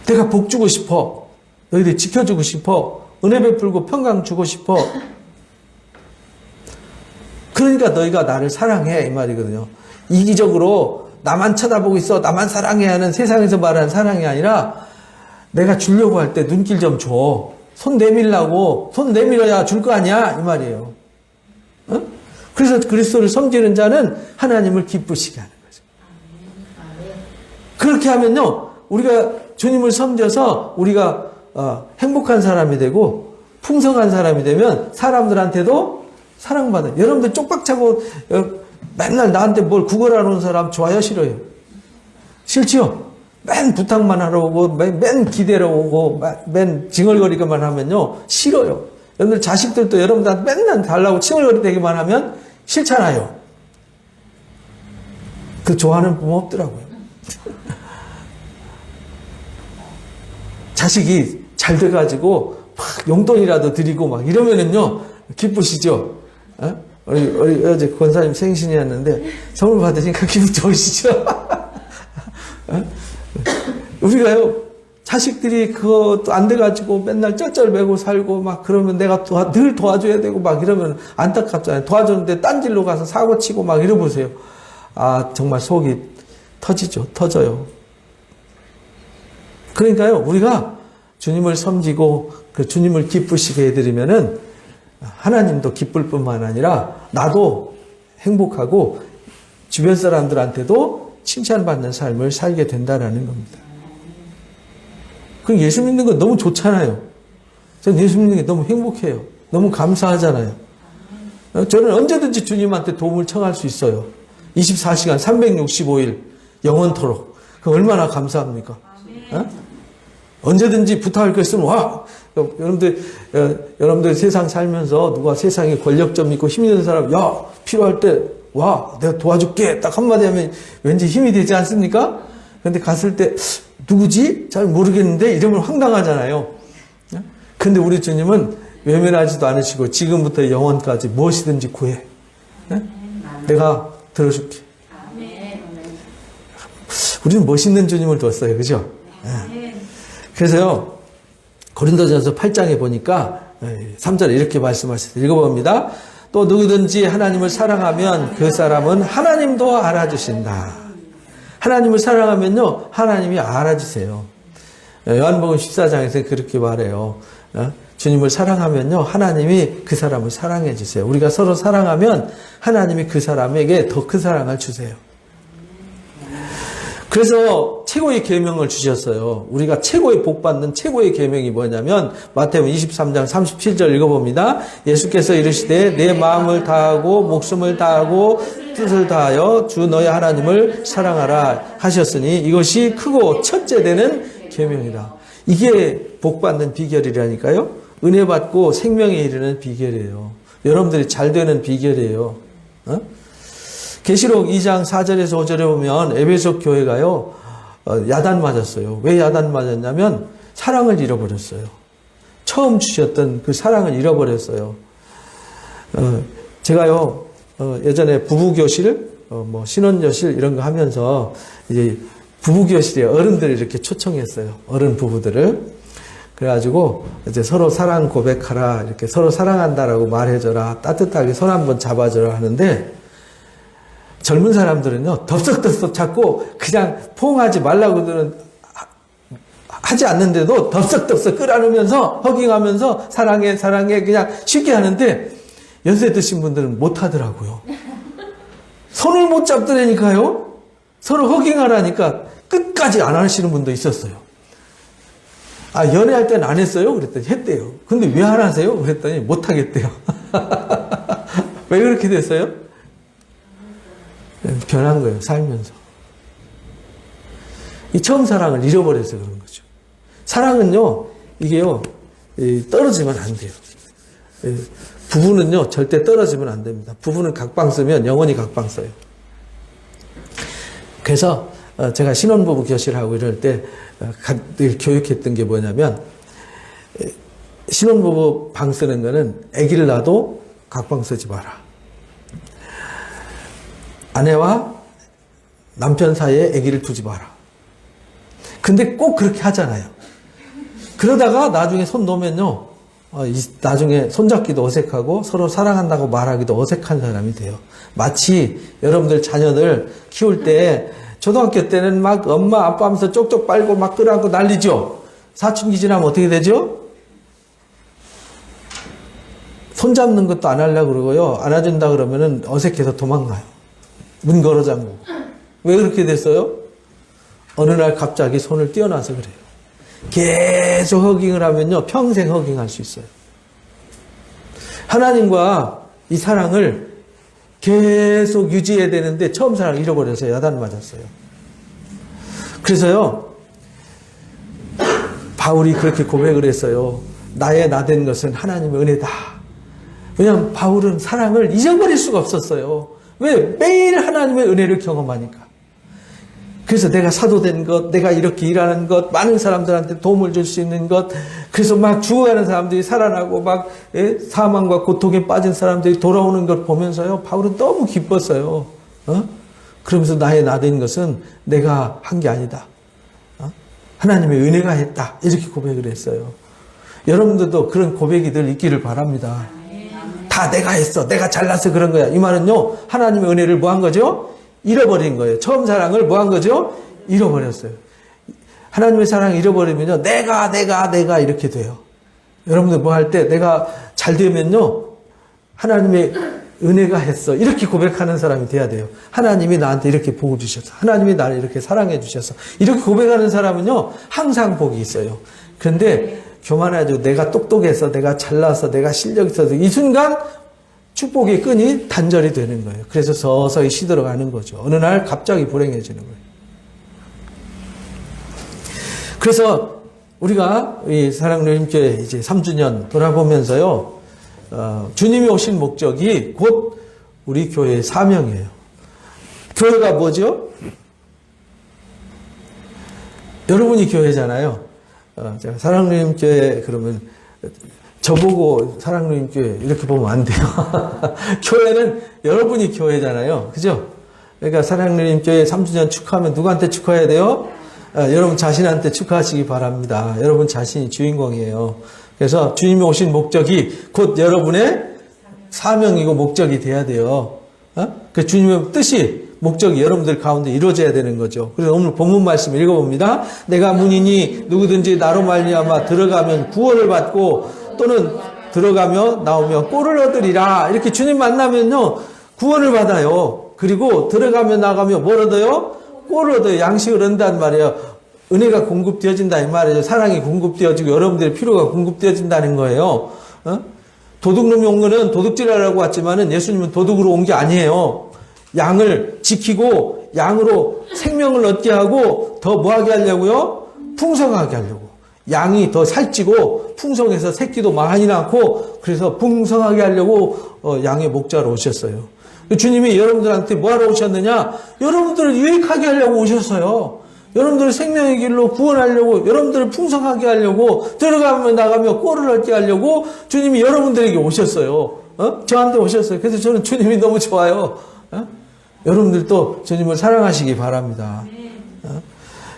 내가 복 주고 싶어. 너희들 지켜주고 싶어. 은혜 베풀고 평강 주고 싶어. 그러니까 너희가 나를 사랑해, 이 말이거든요. 이기적으로 나만 쳐다보고 있어, 나만 사랑해 하는 세상에서 말하는 사랑이 아니라 내가 주려고 할 때 눈길 좀 줘. 손 내밀라고, 손 내밀어야 줄 거 아니야, 이 말이에요. 어? 그래서 그리스도를 섬기는 자는 하나님을 기쁘시게 하는 거죠. 그렇게 하면요, 우리가 주님을 섬겨서 우리가 행복한 사람이 되고 풍성한 사람이 되면 사람들한테도 사랑받아요. 여러분들 쪽박차고 맨날 나한테 뭘 구걸하러 온 사람 좋아요, 싫어요? 싫지요? 맨 부탁만 하러 오고 맨 기대러 오고 맨 징얼거리기만 하면요 싫어요. 여러분들 자식들도 여러분들한테 맨날 달라고 칭얼거리기만 하면 싫잖아요. 그 좋아하는 부모 없더라고요. 자식이 잘 돼가지고 막 용돈이라도 드리고 막 이러면은요 기쁘시죠? 어제 권사님 생신이었는데 선물 받으니까 기분 좋으시죠? 우리가요 자식들이 그것도 안 돼가지고 맨날 쩔쩔매고 살고 막 그러면 내가 늘 도와줘야 되고 막 이러면 안타깝잖아요. 도와줬는데 딴 길로 가서 사고 치고 막 이러보세요. 아 정말 속이 터지죠. 터져요. 그러니까요 우리가 주님을 섬기고 그 주님을 기쁘시게 해드리면은 하나님도 기쁠 뿐만 아니라 나도 행복하고 주변 사람들한테도 칭찬받는 삶을 살게 된다는 겁니다. 그 예수 믿는 거 너무 좋잖아요. 저는 예수 믿는 게 너무 행복해요. 너무 감사하잖아요. 저는 언제든지 주님한테 도움을 청할 수 있어요. 24시간 365일 영원토록. 그 얼마나 감사합니까? 언제든지 부탁할 거 있으면 와. 여러분들 세상 살면서 누가 세상에 권력 좀 있고 힘 있는 사람, 야, 필요할 때 와, 내가 도와줄게. 딱 한마디 하면 왠지 힘이 되지 않습니까? 근데 갔을 때 누구지? 잘 모르겠는데 이러면 황당하잖아요. 근데 우리 주님은 외면하지도 않으시고 지금부터 영원까지 무엇이든지 구해. 내가 들어줄게. 우리는 멋있는 주님을 뒀어요. 그죠? 그래서요. 고린도전서 8장에 보니까 3절에 이렇게 말씀하셨어요. 읽어봅니다. 또 누구든지 하나님을 사랑하면 그 사람은 하나님도 알아주신다. 하나님을 사랑하면요. 하나님이 알아주세요. 요한복음 14장에서 그렇게 말해요. 주님을 사랑하면요. 하나님이 그 사람을 사랑해 주세요. 우리가 서로 사랑하면 하나님이 그 사람에게 더 큰 사랑을 주세요. 그래서 최고의 계명을 주셨어요. 우리가 최고의 복 받는 최고의 계명이 뭐냐면 마태복음 23장 37절 읽어봅니다. 예수께서 이르시되 내 마음을 다하고 목숨을 다하고 뜻을 다하여 주 너의 하나님을 사랑하라 하셨으니 이것이 크고 첫째 되는 계명이다. 이게 복 받는 비결이라니까요. 은혜 받고 생명에 이르는 비결이에요. 여러분들이 잘 되는 비결이에요. 계시록 2장 4절에서 5절에 보면 에베소 교회가요 야단 맞았어요. 왜 야단 맞았냐면 사랑을 잃어버렸어요. 처음 주셨던 그 사랑을 잃어버렸어요. 제가요 예전에 부부교실, 뭐 신혼여실 이런 거 하면서 이제 부부교실에 어른들을 이렇게 초청했어요. 어른 부부들을. 그래가지고 이제 서로 사랑 고백하라, 이렇게 서로 사랑한다라고 말해줘라, 따뜻하게 손 한번 잡아줘라 하는데 젊은 사람들은요 덥석덥석 잡고 그냥 포옹하지 말라고는 하지 않는데도 덥석덥석 끌어안으면서 허깅하면서 사랑해 사랑해 그냥 쉽게 하는데 연세 드신 분들은 못 하더라고요. 손을 못 잡더라니까요. 서로 허깅하라니까 끝까지 안 하시는 분도 있었어요. 아, 연애할 때는 안 했어요? 그랬더니 했대요. 근데 왜 안 하세요? 그랬더니 못 하겠대요. 왜 그렇게 됐어요? 변한 거예요, 살면서. 이 처음 사랑을 잃어버려서 그런 거죠. 사랑은요, 이게요, 떨어지면 안 돼요. 부부는요, 절대 떨어지면 안 됩니다. 부부는 각방 쓰면 영원히 각방 써요. 그래서 제가 신혼부부 교실하고 이럴 때 늘 교육했던 게 뭐냐면 신혼부부 방 쓰는 거는 아기를 낳아도 각방 쓰지 마라. 아내와 남편 사이에 아기를 두지 마라. 근데 꼭 그렇게 하잖아요. 그러다가 나중에 손 놓으면요. 나중에 손잡기도 어색하고 서로 사랑한다고 말하기도 어색한 사람이 돼요. 마치 여러분들 자녀들 키울 때 초등학교 때는 막 엄마 아빠 하면서 쪽쪽 빨고 막 끌어안고 난리죠. 사춘기 지나면 어떻게 되죠? 손 잡는 것도 안 하려고 그러고요. 안아준다 그러면은 어색해서 도망가요. 문 걸어 잠그고. 왜 그렇게 됐어요? 어느 날 갑자기 손을 떼어놔서 그래요. 계속 허깅을 하면요. 평생 허깅할 수 있어요. 하나님과 이 사랑을 계속 유지해야 되는데 처음 사랑 잃어버려서 야단 맞았어요. 그래서요. 바울이 그렇게 고백을 했어요. 나의 나된 것은 하나님의 은혜다. 왜냐하면 바울은 사랑을 잊어버릴 수가 없었어요. 왜? 매일 하나님의 은혜를 경험하니까. 그래서 내가 사도된 것, 내가 이렇게 일하는 것, 많은 사람들한테 도움을 줄 수 있는 것, 그래서 막 죽어가는 사람들이 살아나고 막 사망과 고통에 빠진 사람들이 돌아오는 걸 보면서요, 바울은 너무 기뻤어요. 그러면서 나의 나된 것은 내가 한 게 아니다. 하나님의 은혜가 했다. 이렇게 고백을 했어요. 여러분들도 그런 고백이 늘 있기를 바랍니다. 다 내가 했어. 내가 잘나서 그런 거야. 이 말은요, 하나님의 은혜를 뭐 한 거죠? 잃어버린 거예요. 처음 사랑을 뭐 한 거죠? 잃어버렸어요. 하나님의 사랑을 잃어버리면요, 내가 이렇게 돼요. 여러분들 뭐 할 때 내가 잘 되면요, 하나님의 은혜가 했어. 이렇게 고백하는 사람이 돼야 돼요. 하나님이 나한테 이렇게 복을 주셨어. 하나님이 나를 이렇게 사랑해 주셨어. 이렇게 고백하는 사람은요, 항상 복이 있어요. 그런데 교만해가지고 내가 똑똑해서, 내가 잘나서, 내가 실력이 있어서 이 순간 축복의 끈이 단절이 되는 거예요. 그래서 서서히 시들어가는 거죠. 어느 날 갑자기 불행해지는 거예요. 그래서 우리가 이 사랑로님교회 이제 3주년 돌아보면서요, 주님이 오신 목적이 곧 우리 교회의 사명이에요. 교회가 뭐죠? 여러분이 교회잖아요. 제가 사랑로님교회 그러면 저보고 사랑로님교회 이렇게 보면 안 돼요. 교회는 여러분이 교회잖아요. 그죠? 그러니까 사랑로님교회 3주년 축하하면 누구한테 축하해야 돼요? 여러분 자신한테 축하하시기 바랍니다. 여러분 자신이 주인공이에요. 그래서 주님이 오신 목적이 곧 여러분의 사명이고 목적이 돼야 돼요. 그 주님의 뜻이, 목적이 여러분들 가운데 이루어져야 되는 거죠. 그래서 오늘 본문 말씀 읽어봅니다. 내가 문이니 누구든지 나로 말미암아 들어가면 구원을 받고 또는 들어가며 나오며 꼴을 얻으리라. 이렇게 주님 만나면요, 구원을 받아요. 그리고 들어가며 나가며 뭘 얻어요? 꼴을 얻어요. 양식을 얻는단 말이에요. 은혜가 공급되어진다 이 말이에요. 사랑이 공급되어지고 여러분들의 필요가 공급되어진다는 거예요. 도둑놈이 온 거는 도둑질하려고 왔지만은 예수님은 도둑으로 온 게 아니에요. 양을 지키고 양으로 생명을 얻게 하고 더 뭐하게 하려고요? 풍성하게 하려고. 양이 더 살찌고 풍성해서 새끼도 많이 낳고 그래서 풍성하게 하려고 양의 목자로 오셨어요. 주님이 여러분들한테 뭐하러 오셨느냐? 여러분들을 유익하게 하려고 오셨어요. 여러분들을 생명의 길로 구원하려고, 여러분들을 풍성하게 하려고, 들어가면 나가며 꼴을 얻게 하려고 주님이 여러분들에게 오셨어요. 저한테 오셨어요. 그래서 저는 주님이 너무 좋아요. 여러분들도 주님을 사랑하시기 바랍니다.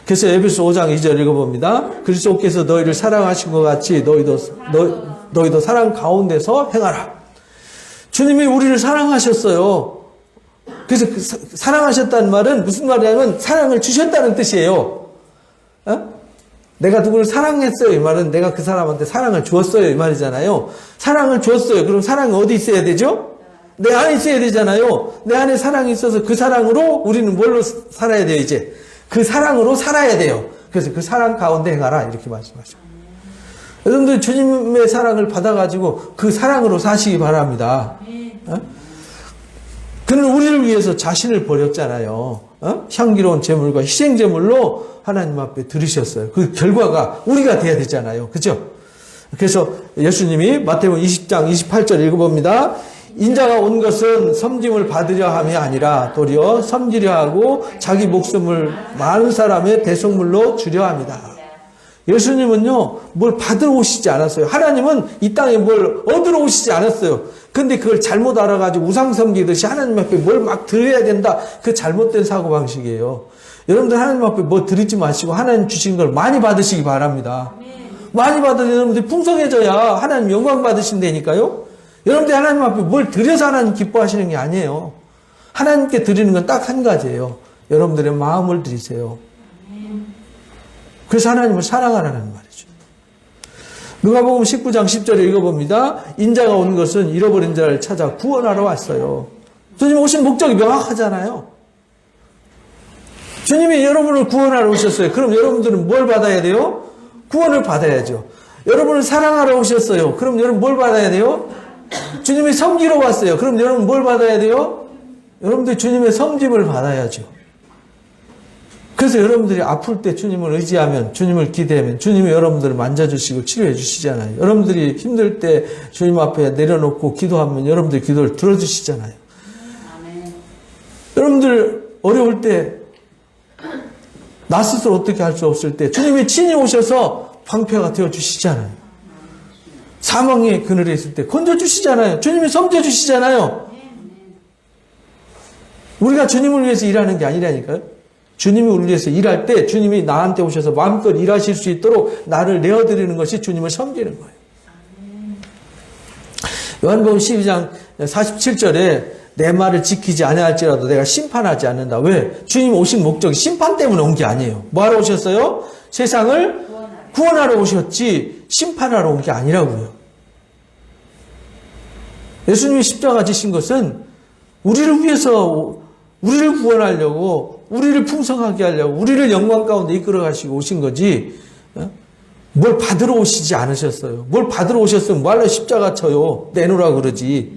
그래서 에베소 5장 2절 읽어봅니다. 그리스도께서 너희를 사랑하신 것 같이 너희도 사랑 가운데서 행하라. 주님이 우리를 사랑하셨어요. 그래서 사랑하셨다는 말은 무슨 말이냐면 사랑을 주셨다는 뜻이에요. 내가 누구를 사랑했어요. 이 말은 내가 그 사람한테 사랑을 주었어요. 이 말이잖아요. 사랑을 주었어요. 그럼 사랑이 어디 있어야 되죠? 내 안에 있어야 되잖아요. 내 안에 사랑이 있어서 그 사랑으로 우리는 뭘로 살아야 돼요, 이제? 그 사랑으로 살아야 돼요. 그래서 그 사랑 가운데 행하라. 이렇게 말씀하죠. 여러분들 주님의 사랑을 받아가지고 그 사랑으로 사시기 바랍니다. 그는 우리를 위해서 자신을 버렸잖아요. 향기로운 제물과 희생 제물로 하나님 앞에 들으셨어요. 그 결과가 우리가 돼야 되잖아요. 그죠? 그래서 예수님이 마태복음 20장 28절 읽어봅니다. 인자가 온 것은 섬김을 받으려 함이 아니라 도리어 섬기려 하고 자기 목숨을 많은 사람의 대속물로 주려 합니다. 예수님은요, 뭘 받으러 오시지 않았어요. 하나님은 이 땅에 뭘 얻으러 오시지 않았어요. 근데 그걸 잘못 알아가지고 우상 섬기듯이 하나님 앞에 뭘 막 드려야 된다. 그 잘못된 사고방식이에요. 여러분들 하나님 앞에 뭐 드리지 마시고 하나님 주신 걸 많이 받으시기 바랍니다. 많이 받으면 여러분들이 풍성해져야 하나님 영광 받으신다니까요. 여러분들이 하나님 앞에 뭘 드려서 하나님 기뻐하시는 게 아니에요. 하나님께 드리는 건 딱 한 가지예요. 여러분들의 마음을 드리세요. 그래서 하나님을 사랑하라는 말이죠. 누가복음 19장 10절에 읽어봅니다. 인자가 온 것은 잃어버린 자를 찾아 구원하러 왔어요. 주님 오신 목적이 명확하잖아요. 주님이 여러분을 구원하러 오셨어요. 그럼 여러분들은 뭘 받아야 돼요? 구원을 받아야죠. 여러분을 사랑하러 오셨어요. 그럼 여러분 뭘 받아야 돼요? 주님이 섬기러 왔어요. 그럼 여러분 뭘 받아야 돼요? 여러분들 주님의 섬김을 받아야죠. 그래서 여러분들이 아플 때 주님을 의지하면, 주님을 기대하면 주님이 여러분들을 만져주시고 치료해 주시잖아요. 여러분들이 힘들 때 주님 앞에 내려놓고 기도하면 여러분들 기도를 들어주시잖아요. 아멘. 여러분들 어려울 때 나 스스로 어떻게 할 수 없을 때 주님이 친히 오셔서 방패가 되어주시잖아요. 사망의 그늘에 있을 때 건져주시잖아요. 주님이 섬겨주시잖아요. 우리가 주님을 위해서 일하는 게 아니라니까요. 주님이 우리를 위해서 일할 때 주님이 나한테 오셔서 마음껏 일하실 수 있도록 나를 내어드리는 것이 주님을 섬기는 거예요. 요한복음 12장 47절에 내 말을 지키지 아니할지라도 내가 심판하지 않는다. 왜? 주님 오신 목적이 심판 때문에 온 게 아니에요. 뭐하러 오셨어요? 세상을 구원하러 오셨지 심판하러 온 게 아니라고요. 예수님이 십자가 지신 것은 우리를 위해서 우리를 구원하려고, 우리를 풍성하게 하려고, 우리를 영광 가운데 이끌어 가시고 오신 거지, 뭘 받으러 오시지 않으셨어요. 뭘 받으러 오셨으면 뭐하러 십자가 쳐요. 내놓으라 그러지.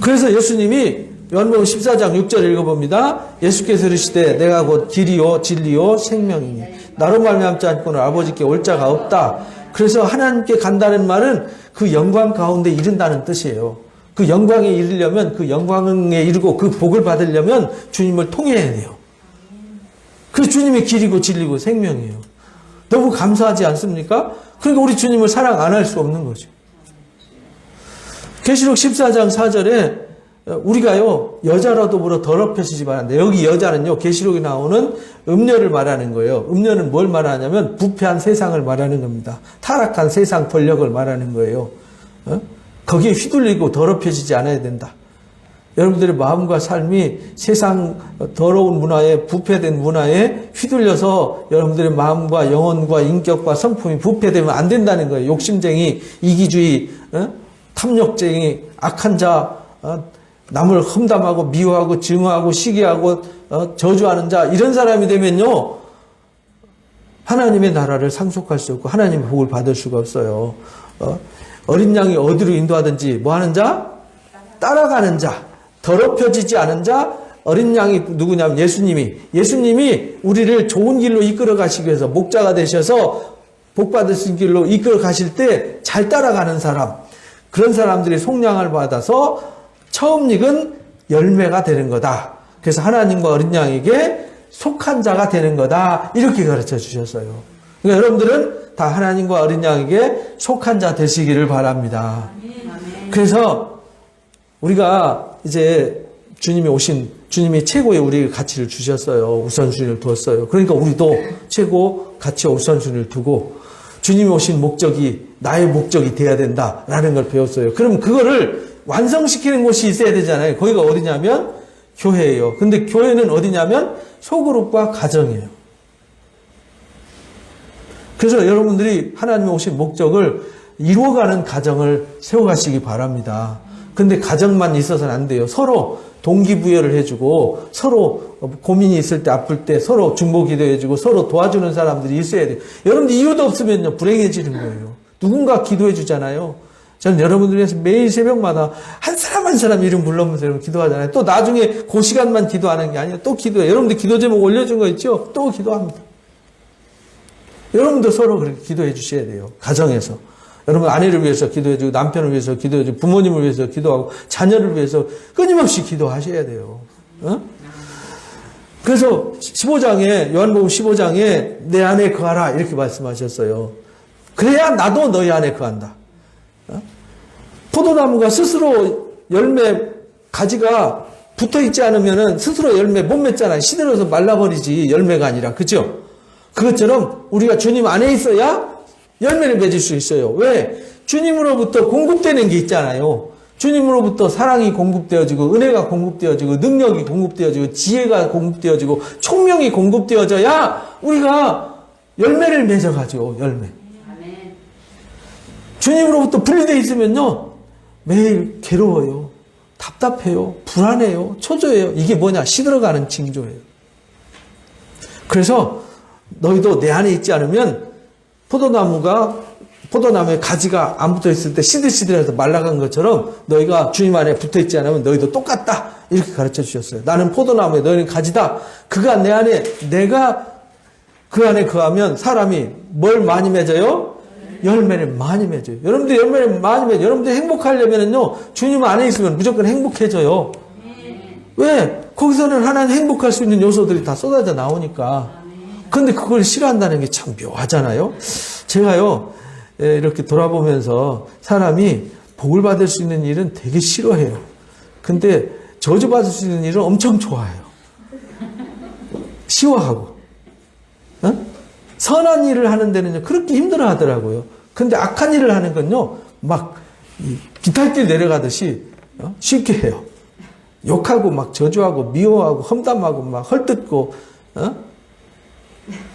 그래서 예수님이 요한복음 14장 6절 읽어봅니다. 예수께서 이르시되 내가 곧 길이요 진리요 생명이니 나로 말미암지 않고는 아버지께 올 자가 없다. 그래서 하나님께 간다는 말은 그 영광 가운데 이른다는 뜻이에요. 그 영광에 이르려면, 그 영광에 이르고 그 복을 받으려면 주님을 통해야 돼요. 그 주님의 길이고 진리고 생명이에요. 너무 감사하지 않습니까? 그러니까 우리 주님을 사랑 안 할 수 없는 거죠. 계시록 14장 4절에 우리가요, 여자로 더불어 더럽혀지지 말았는데, 여기 여자는요, 계시록에 나오는 음녀를 말하는 거예요. 음녀는 뭘 말하냐면 부패한 세상을 말하는 겁니다. 타락한 세상 권력을 말하는 거예요. 거기에 휘둘리고 더럽혀지지 않아야 된다. 여러분들의 마음과 삶이 세상 더러운 문화에, 부패된 문화에 휘둘려서 여러분들의 마음과 영혼과 인격과 성품이 부패되면 안 된다는 거예요. 욕심쟁이, 이기주의, 탐욕쟁이, 악한 자, 남을 험담하고 미워하고 증오하고 시기하고 저주하는 자, 이런 사람이 되면요, 하나님의 나라를 상속할 수 없고 하나님의 복을 받을 수가 없어요. 어린 양이 어디로 인도하든지 뭐 하는 자? 따라가는 자. 더럽혀지지 않은 자. 어린 양이 누구냐면 예수님이 우리를 좋은 길로 이끌어 가시기 위해서 목자가 되셔서 복 받으신 길로 이끌어 가실 때 잘 따라가는 사람, 그런 사람들이 속량을 받아서 처음 익은 열매가 되는 거다. 그래서 하나님과 어린 양에게 속한 자가 되는 거다. 이렇게 가르쳐 주셨어요. 그러니까 여러분들은 다 하나님과 어린 양에게 속한 자 되시기를 바랍니다. 그래서 우리가 이제 주님이 최고의 우리에게 가치를 주셨어요. 우선순위를 두었어요. 그러니까 우리도 최고 가치와 우선순위를 두고 주님이 오신 목적이 나의 목적이 돼야 된다라는 걸 배웠어요. 그럼 그거를 완성시키는 곳이 있어야 되잖아요. 거기가 어디냐면 교회예요. 근데 교회는 어디냐면 소그룹과 가정이에요. 그래서 여러분들이 하나님이 오신 목적을 이루어가는 가정을 세워가시기 바랍니다. 근데 가정만 있어서는 안 돼요. 서로 동기부여를 해주고 서로 고민이 있을 때 아플 때 서로 중보기도해주고 서로 도와주는 사람들이 있어야 돼요. 여러분들 이유도 없으면요 불행해지는 거예요. 누군가 기도해 주잖아요. 저는 여러분들 위해서 매일 새벽마다 한 사람 한 사람 이름 불러면서 여러분 기도하잖아요. 또 나중에 그 시간만 기도하는 게 아니라 또 기도해요. 여러분들 기도 제목 올려준 거 있죠? 또 기도합니다. 여러분도 서로 그렇게 기도해 주셔야 돼요. 가정에서. 여러분 아내를 위해서 기도해주고 남편을 위해서 기도해주고 부모님을 위해서 기도하고 자녀를 위해서 끊임없이 기도하셔야 돼요. 어? 그래서 15장에 요한복음 15장에 내 안에 거하라 이렇게 말씀하셨어요. 그래야 나도 너희 안에 거한다. 어? 포도나무가 스스로 열매 가지가 붙어있지 않으면 스스로 열매 못 맺잖아요. 시들어서 말라버리지 열매가 아니라. 그죠? 그것처럼 우리가 주님 안에 있어야 열매를 맺을 수 있어요. 왜? 주님으로부터 공급되는 게 있잖아요. 주님으로부터 사랑이 공급되어지고 은혜가 공급되어지고 능력이 공급되어지고 지혜가 공급되어지고 총명이 공급되어져야 우리가 열매를 맺어가죠. 열매. 주님으로부터 분리되어 있으면요 매일 괴로워요. 답답해요. 불안해요. 초조해요. 이게 뭐냐? 시들어가는 징조예요. 그래서 너희도 내 안에 있지 않으면 포도나무에 가지가 안 붙어 있을 때 시들시들해서 말라간 것처럼 너희가 주님 안에 붙어 있지 않으면 너희도 똑같다. 이렇게 가르쳐 주셨어요. 나는 포도나무에 너희는 가지다. 그가 내 안에, 내가 그 안에 거하면 사람이 뭘 많이 맺어요? 열매를 많이 맺어요. 여러분들 열매를 많이 맺어요. 여러분들 행복하려면요 주님 안에 있으면 무조건 행복해져요. 왜? 거기서는 하나님 행복할 수 있는 요소들이 다 쏟아져 나오니까. 근데 그걸 싫어한다는 게 참 묘하잖아요. 제가요 이렇게 돌아보면서 사람이 복을 받을 수 있는 일은 되게 싫어해요. 근데 저주받을 수 있는 일은 엄청 좋아해요. 쉬워하고. 어? 선한 일을 하는 데는요 그렇게 힘들어 하더라고요. 근데 악한 일을 하는 건요 막 비탈길 내려가듯이 쉽게 해요. 욕하고 막 저주하고 미워하고 험담하고 막 헐뜯고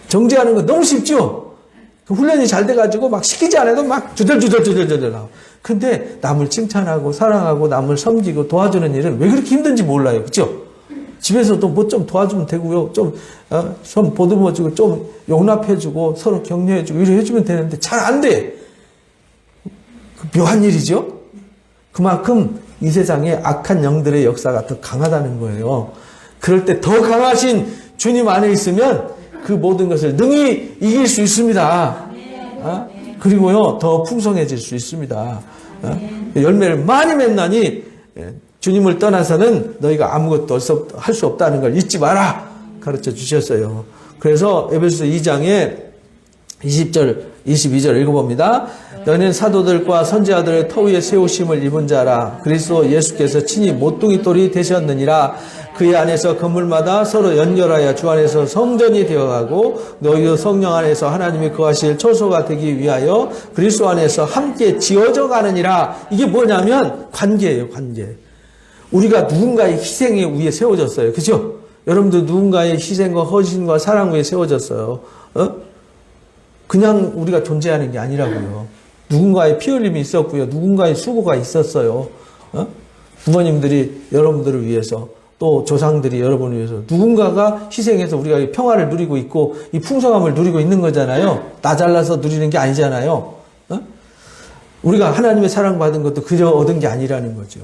정죄하는 거 너무 쉽죠? 그 훈련이 잘 돼가지고 막 시키지 않아도 막 주절주절 나와. 근데 남을 칭찬하고 사랑하고 남을 섬기고 도와주는 일은 왜 그렇게 힘든지 몰라요. 그죠? 집에서도 뭐 좀 도와주면 되고요. 좀, 손 보듬어주고 좀 용납해주고 서로 격려해주고 이렇게 해주면 되는데 잘 안 돼. 묘한 일이죠? 그만큼 이 세상에 악한 영들의 역사가 더 강하다는 거예요. 그럴 때 더 강하신 주님 안에 있으면 그 모든 것을 능히 이길 수 있습니다. 그리고요, 더 풍성해질 수 있습니다. 열매를 많이 맺나니 주님을 떠나서는 너희가 아무것도 할 수 없다는 걸 잊지 마라 가르쳐 주셨어요. 그래서 에베소서 2장에 20절, 22절 읽어봅니다. 너희는 사도들과 선지자들의 터 위에 세우심을 입은 자라. 그리스도 예수께서 친히 모퉁이 돌이 되셨느니라. 그의 안에서 건물마다 서로 연결하여 주 안에서 성전이 되어가고 너희도 성령 안에서 하나님이 거하실 처소가 되기 위하여 그리스도 안에서 함께 지어져 가느니라. 이게 뭐냐면 관계예요. 관계. 우리가 누군가의 희생에 위에 세워졌어요. 그죠? 여러분들 누군가의 희생과 헌신과 사랑 위에 세워졌어요. 그냥 우리가 존재하는 게 아니라고요. 누군가의 피 흘림이 있었고요. 누군가의 수고가 있었어요. 부모님들이 여러분들을 위해서 또 조상들이 여러분을 위해서 누군가가 희생해서 우리가 이 평화를 누리고 있고 이 풍성함을 누리고 있는 거잖아요. 나 잘라서 누리는 게 아니잖아요. 어? 우리가 하나님의 사랑받은 것도 그저 얻은 게 아니라는 거죠.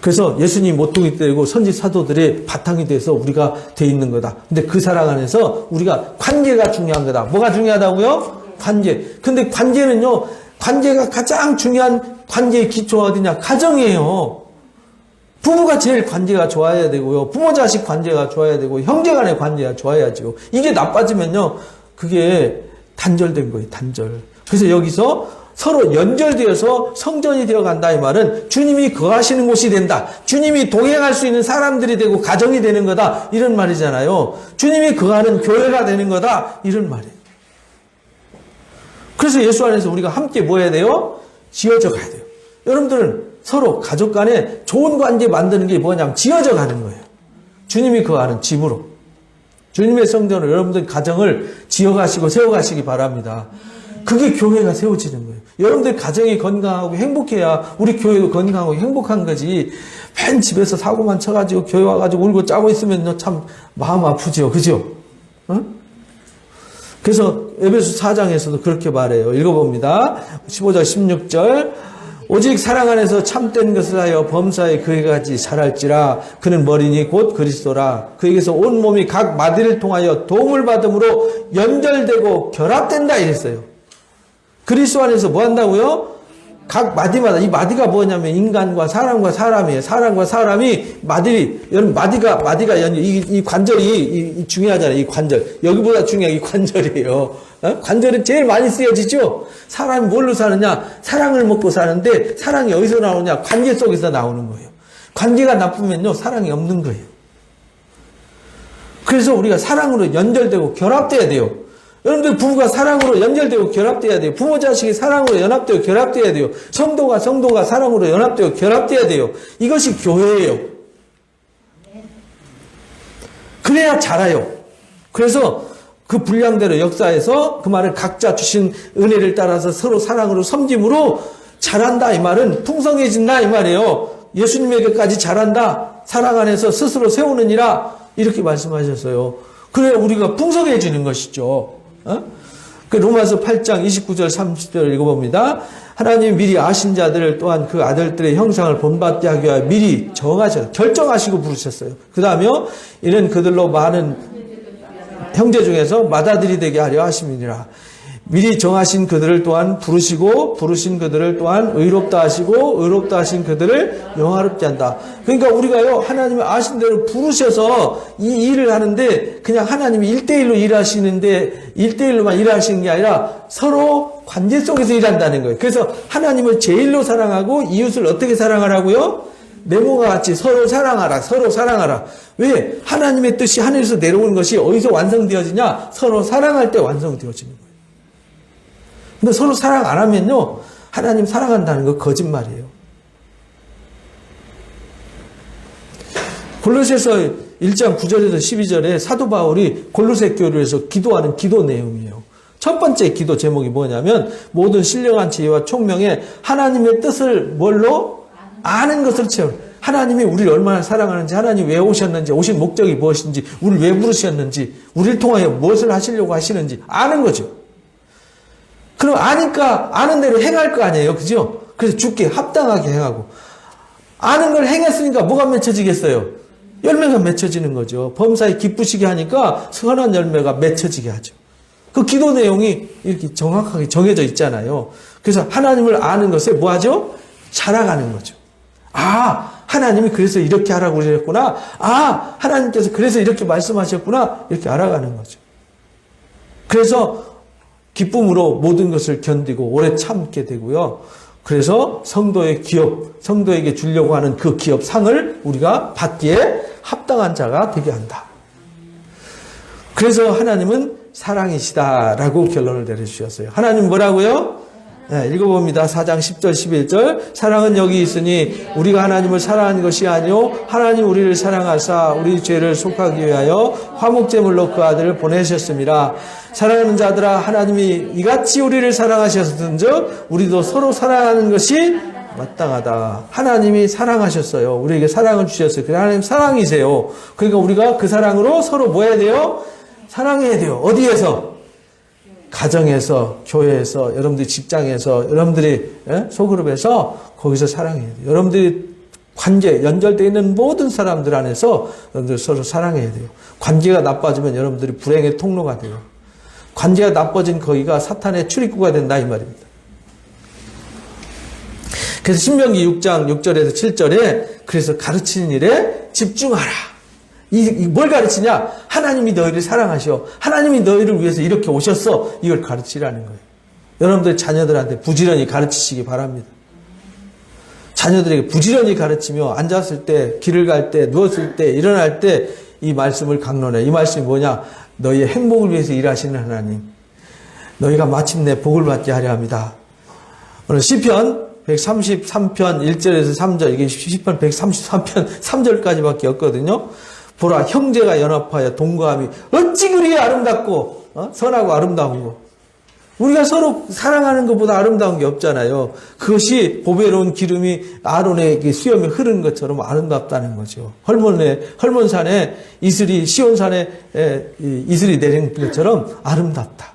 그래서 예수님 모퉁이 되고 선지 사도들의 바탕이 돼서 우리가 돼 있는 거다. 근데 그 사랑 안에서 우리가 관계가 중요한 거다. 뭐가 중요하다고요? 관계. 근데 관계는요, 관계가 가장 중요한 관계의 기초가 어디냐? 가정이에요. 부부가 제일 관계가 좋아야 되고요. 부모 자식 관계가 좋아야 되고 형제 간의 관계가 좋아야죠. 이게 나빠지면요, 그게 단절된 거예요. 단절. 그래서 여기서 서로 연결되어서 성전이 되어간다 이 말은 주님이 거하시는 곳이 된다. 주님이 동행할 수 있는 사람들이 되고 가정이 되는 거다. 이런 말이잖아요. 주님이 거하는 교회가 되는 거다. 이런 말이에요. 그래서 예수 안에서 우리가 함께 뭐 해야 돼요? 지어져 가야 돼요. 여러분들은 서로 가족 간에 좋은 관계 만드는 게 뭐냐면 지어져 가는 거예요. 주님이 거하는 집으로. 주님의 성전으로 여러분들 가정을 지어가시고 세워가시기 바랍니다. 그게 교회가 세워지는 거예요. 여러분들 가정이 건강하고 행복해야 우리 교회도 건강하고 행복한 거지. 맨 집에서 사고만 쳐가지고 교회 와가지고 울고 짜고 있으면 참 마음 아프죠. 그죠? 어? 그래서 에베소 4장에서도 그렇게 말해요. 읽어봅니다. 15절 16절 오직 사랑 안에서 참된 것을 하여 범사에 그에게 같이 자랄지라. 그는 머리니 곧 그리스도라. 그에게서 온 몸이 각 마디를 통하여 도움을 받음으로 연결되고 결합된다 이랬어요. 그리스도 안에서 뭐 한다고요? 각 마디마다. 이 마디가 뭐냐면 인간과 사람이에요. 사람과 사람이 여러분 마디가 이 관절이 중요하잖아요. 이 관절. 여기보다 중요한 이 관절이에요. 어? 관절은 제일 많이 쓰여지죠? 사람이 뭘로 사느냐? 사랑을 먹고 사는데 사랑이 어디서 나오냐? 관계 속에서 나오는 거예요. 관계가 나쁘면요, 사랑이 없는 거예요. 그래서 우리가 사랑으로 연결되고 결합돼야 돼요. 여러분들 부부가 사랑으로 연결되고 결합돼야 돼요. 부모 자식이 사랑으로 연합되고 결합돼야 돼요. 성도가 사랑으로 연합되고 결합돼야 돼요. 이것이 교회예요. 그래야 자라요. 그래서 그 분량대로 역사에서 그 말을 각자 주신 은혜를 따라서 서로 사랑으로 섬김으로 자란다 이 말은 풍성해진다 이 말이에요. 예수님에게까지 자란다. 사랑 안에서 스스로 세우느니라 이렇게 말씀하셨어요. 그래 우리가 풍성해지는 것이죠. 그 로마서 8장 29절 30절 읽어봅니다. 하나님 미리 아신 자들을 또한 그 아들들의 형상을 본받게 하기 위하여 미리 결정하시고 부르셨어요. 그 다음에요. 이는 그들로 많은 형제 중에서 맏아들이 되게 하려 하심이니라. 미리 정하신 그들을 또한 부르시고 부르신 그들을 또한 의롭다 하시고 의롭다 하신 그들을 영화롭게 한다. 그러니까 우리가요 하나님이 아신 대로 부르셔서 이 일을 하는데 그냥 하나님이 1대1로 일하시는데 1대1로만 일하시는 게 아니라 서로 관계 속에서 일한다는 거예요. 그래서 하나님을 제일로 사랑하고 이웃을 어떻게 사랑하라고요? 내 몸과 같이 서로 사랑하라. 서로 사랑하라. 왜? 하나님의 뜻이 하늘에서 내려오는 것이 어디서 완성되어지냐? 서로 사랑할 때 완성되어지는 거예요. 근데 서로 사랑 안 하면요, 하나님 사랑한다는 거 거짓말이에요. 골로새서 1장 9절에서 12절에 사도 바울이 골로새 교회에서 기도하는 기도 내용이에요. 첫 번째 기도 제목이 뭐냐면 모든 신령한 지혜와 총명에 하나님의 뜻을 뭘로? 아는 것을 채우는. 하나님이 우리를 얼마나 사랑하는지, 하나님 왜 오셨는지, 오신 목적이 무엇인지, 우리를 왜 부르셨는지, 우리를 통하여 무엇을 하시려고 하시는지 아는 거죠. 그럼 아니까 아는 대로 행할 거 아니에요. 그죠? 그래서 주께 합당하게 행하고. 아는 걸 행했으니까 뭐가 맺혀지겠어요? 열매가 맺혀지는 거죠. 범사에 기쁘시게 하니까 선한 열매가 맺혀지게 하죠. 그 기도 내용이 이렇게 정확하게 정해져 있잖아요. 그래서 하나님을 아는 것에 뭐 하죠? 자라가는 거죠. 아, 하나님이 그래서 이렇게 하라고 그러셨구나. 아, 하나님께서 그래서 이렇게 말씀하셨구나. 이렇게 알아가는 거죠. 그래서 기쁨으로 모든 것을 견디고 오래 참게 되고요. 그래서 성도의 기업, 성도에게 주려고 하는 그 기업 상을 우리가 받기에 합당한 자가 되게 한다. 그래서 하나님은 사랑이시다라고 결론을 내려주셨어요. 하나님 뭐라고요? 네, 읽어봅니다. 4장 10절 11절 사랑은 여기 있으니 우리가 하나님을 사랑하는 것이 아니요 하나님 우리를 사랑하사 우리 죄를 속하기 위하여 화목제물로 그 아들을 보내셨습니다. 사랑하는 자들아 하나님이 이같이 우리를 사랑하셨은즉 우리도 서로 사랑하는 것이 마땅하다. 하나님이 사랑하셨어요. 우리에게 사랑을 주셨어요. 그래 하나님 사랑이세요. 그러니까 우리가 그 사랑으로 서로 뭐 해야 돼요? 사랑해야 돼요. 어디에서? 가정에서, 교회에서, 여러분들이 직장에서, 여러분들이 소그룹에서 거기서 사랑해야 돼요. 여러분들이 관계, 연결되어 있는 모든 사람들 안에서 여러분들 서로 사랑해야 돼요. 관계가 나빠지면 여러분들이 불행의 통로가 돼요. 관계가 나빠진 거기가 사탄의 출입구가 된다 이 말입니다. 그래서 신명기 6장 6절에서 7절에 그래서 가르치는 일에 집중하라. 뭘 가르치냐? 하나님이 너희를 사랑하셔. 하나님이 너희를 위해서 이렇게 오셨어. 이걸 가르치라는 거예요. 여러분들 자녀들한테 부지런히 가르치시기 바랍니다. 자녀들에게 부지런히 가르치며 앉았을 때, 길을 갈 때, 누웠을 때, 일어날 때 이 말씀을 강론해. 이 말씀이 뭐냐? 너희의 행복을 위해서 일하시는 하나님. 너희가 마침내 복을 받게 하려 합니다. 오늘 시편 133편 1절에서 3절, 이게 시편 133편 3절까지밖에 없거든요. 보라, 형제가 연합하여 동거함이 어찌 그리 아름답고 선하고 아름다운 거. 우리가 서로 사랑하는 것보다 아름다운 게 없잖아요. 그것이 보배로운 기름이 아론의 수염에 흐른 것처럼 아름답다는 거죠. 헐몬산에 이슬이, 시온산에 이슬이 내린 것처럼 아름답다.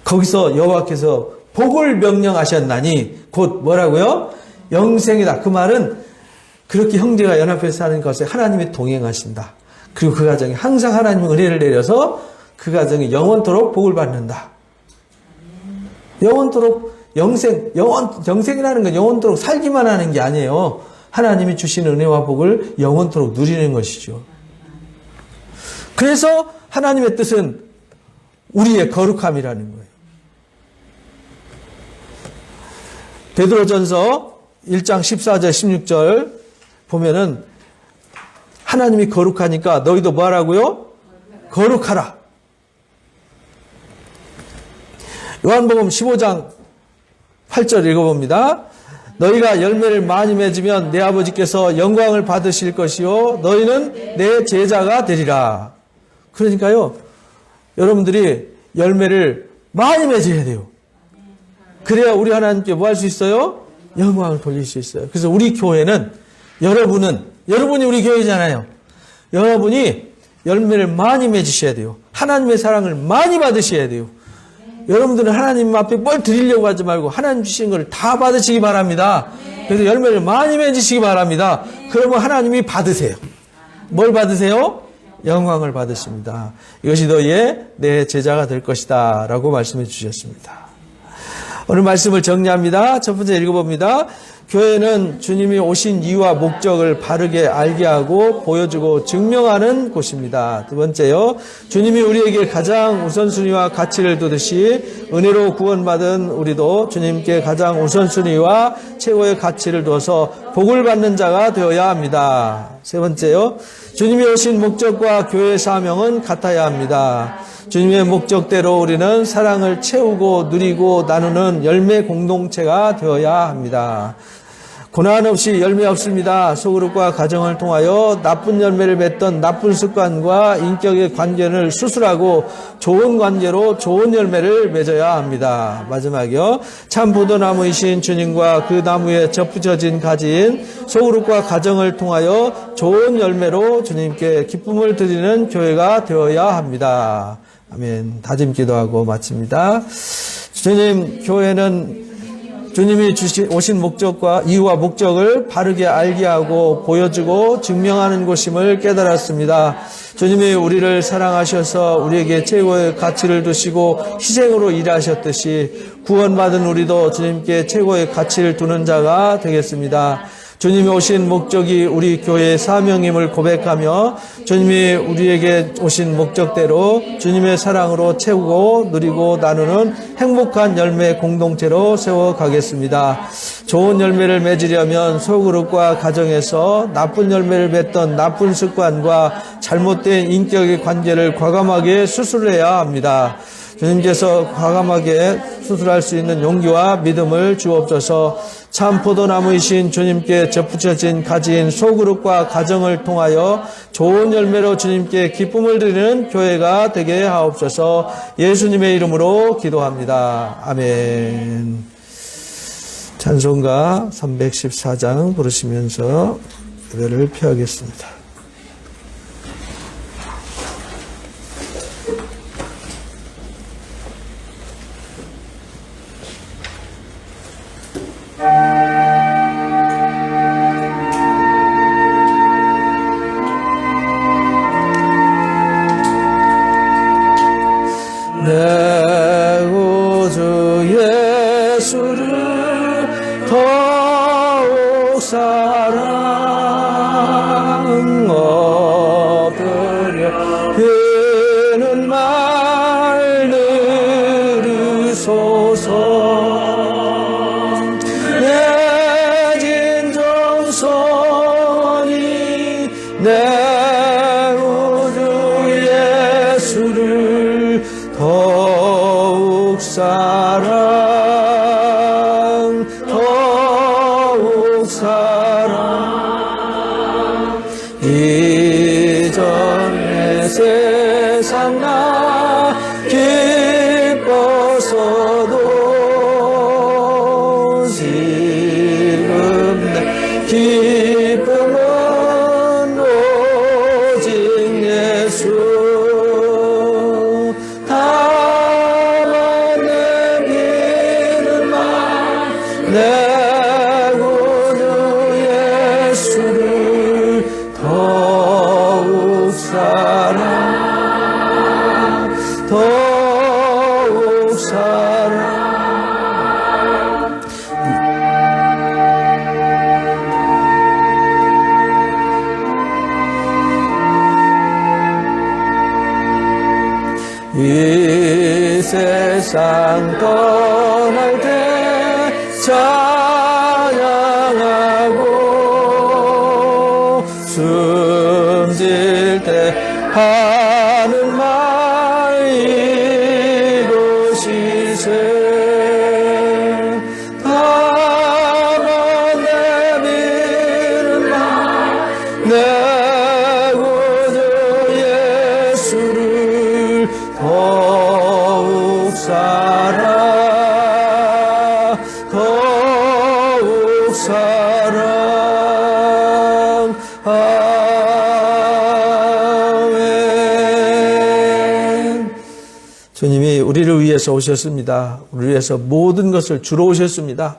거기서 여호와께서 복을 명령하셨나니 곧 뭐라고요? 영생이다. 그 말은 그렇게 형제가 연합해서 사는 것에 하나님이 동행하신다. 그리고 그 가정에 항상 하나님의 은혜를 내려서 그 가정이 영원토록 복을 받는다. 영원토록 영생이라는 건 영원토록 살기만 하는 게 아니에요. 하나님이 주신 은혜와 복을 영원토록 누리는 것이죠. 그래서 하나님의 뜻은 우리의 거룩함이라는 거예요. 베드로전서 1장 14절 16절 보면은 하나님이 거룩하니까 너희도 뭐 하라고요? 거룩하라. 요한복음 15장 8절 읽어봅니다. 너희가 열매를 많이 맺으면 내 아버지께서 영광을 받으실 것이요 너희는 내 제자가 되리라. 그러니까요, 여러분들이 열매를 많이 맺어야 돼요. 그래야 우리 하나님께 뭐 할 수 있어요? 영광을 돌릴 수 있어요. 그래서 우리 교회는 여러분이 우리 교회잖아요. 여러분이 열매를 많이 맺으셔야 돼요. 하나님의 사랑을 많이 받으셔야 돼요. 여러분들은 하나님 앞에 뭘 드리려고 하지 말고 하나님 주신 걸 다 받으시기 바랍니다. 그래서 열매를 많이 맺으시기 바랍니다. 그러면 하나님이 받으세요. 뭘 받으세요? 영광을 받으십니다. 이것이 너희의 내 제자가 될 것이다 라고 말씀해 주셨습니다. 오늘 말씀을 정리합니다. 첫 번째 읽어봅니다. 교회는 주님이 오신 이유와 목적을 바르게 알게 하고 보여주고 증명하는 곳입니다. 두 번째요. 주님이 우리에게 가장 우선순위와 가치를 두듯이 은혜로 구원받은 우리도 주님께 가장 우선순위와 최고의 가치를 두어서 복을 받는 자가 되어야 합니다. 세 번째요. 주님이 오신 목적과 교회의 사명은 같아야 합니다. 주님의 목적대로 우리는 사랑을 채우고 누리고 나누는 열매 공동체가 되어야 합니다. 고난 없이 열매 없습니다. 소그룹과 가정을 통하여 나쁜 열매를 맺던 나쁜 습관과 인격의 관계를 수술하고 좋은 관계로 좋은 열매를 맺어야 합니다. 마지막이요. 참 포도나무이신 주님과 그 나무에 접붙여진 가지인 소그룹과 가정을 통하여 좋은 열매로 주님께 기쁨을 드리는 교회가 되어야 합니다. 아멘. 다짐 기도하고 마칩니다. 주님, 교회는 주님이 오신 목적과 이유와 목적을 바르게 알게 하고 보여주고 증명하는 곳임을 깨달았습니다. 주님이 우리를 사랑하셔서 우리에게 최고의 가치를 두시고 희생으로 일하셨듯이 구원받은 우리도 주님께 최고의 가치를 두는 자가 되겠습니다. 주님이 오신 목적이 우리 교회의 사명임을 고백하며 주님이 우리에게 오신 목적대로 주님의 사랑으로 채우고 누리고 나누는 행복한 열매 공동체로 세워가겠습니다. 좋은 열매를 맺으려면 소그룹과 가정에서 나쁜 열매를 맺던 나쁜 습관과 잘못된 인격의 관계를 과감하게 수술해야 합니다. 주님께서 과감하게 수술할 수 있는 용기와 믿음을 주옵소서. 참 포도나무이신 주님께 접붙여진 가지인 소그룹과 가정을 통하여 좋은 열매로 주님께 기쁨을 드리는 교회가 되게 하옵소서. 예수님의 이름으로 기도합니다. 아멘. 찬송가 314장 부르시면서 예배를 펴겠습니다. 내 구주 예수를 더욱 사랑 얻으려 비는 말 들으소서. 내 진정성이 내 구주 예수를 더욱 사랑, 더욱 사랑. 이전의 세상 나 기뻐서도 지금 내 기쁨은 오직 예수. 내 구주 예수를 더욱 사랑, 더욱 사랑. 이 세상 떠날 때 찬양하고 숨질 때 하는 말 이곳이세. 다만 내미는 말 내 구주 예수를 더욱 사랑, 더욱 사랑. 아멘. 주님이 우리를 위해서 오셨습니다. 우리를 위해서 모든 것을 주러 오셨습니다.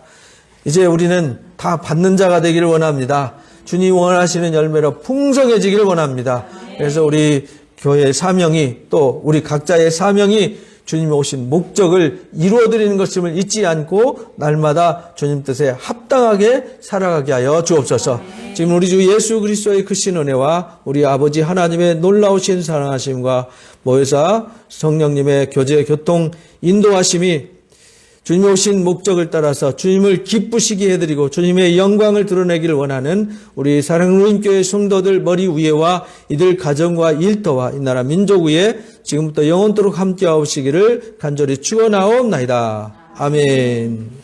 이제 우리는 다 받는 자가 되기를 원합니다. 주님 원하시는 열매로 풍성해지기를 원합니다. 그래서 우리 교회의 사명이, 또 우리 각자의 사명이 주님이 오신 목적을 이루어드리는 것임을 잊지 않고 날마다 주님 뜻에 합당하게 살아가게 하여 주옵소서. 지금 우리 주 예수 그리스도의 크신 은혜와 우리 아버지 하나님의 놀라우신 사랑하심과 모여사 성령님의 교제 교통 인도하심이 주님이 오신 목적을 따라서 주님을 기쁘시게 해드리고 주님의 영광을 드러내기를 원하는 우리 사랑로인교회 성도들 머리 위에와 이들 가정과 일터와 이 나라 민족 위에 지금부터 영원토록 함께하시기를 간절히 축원하옵나이다. 아멘.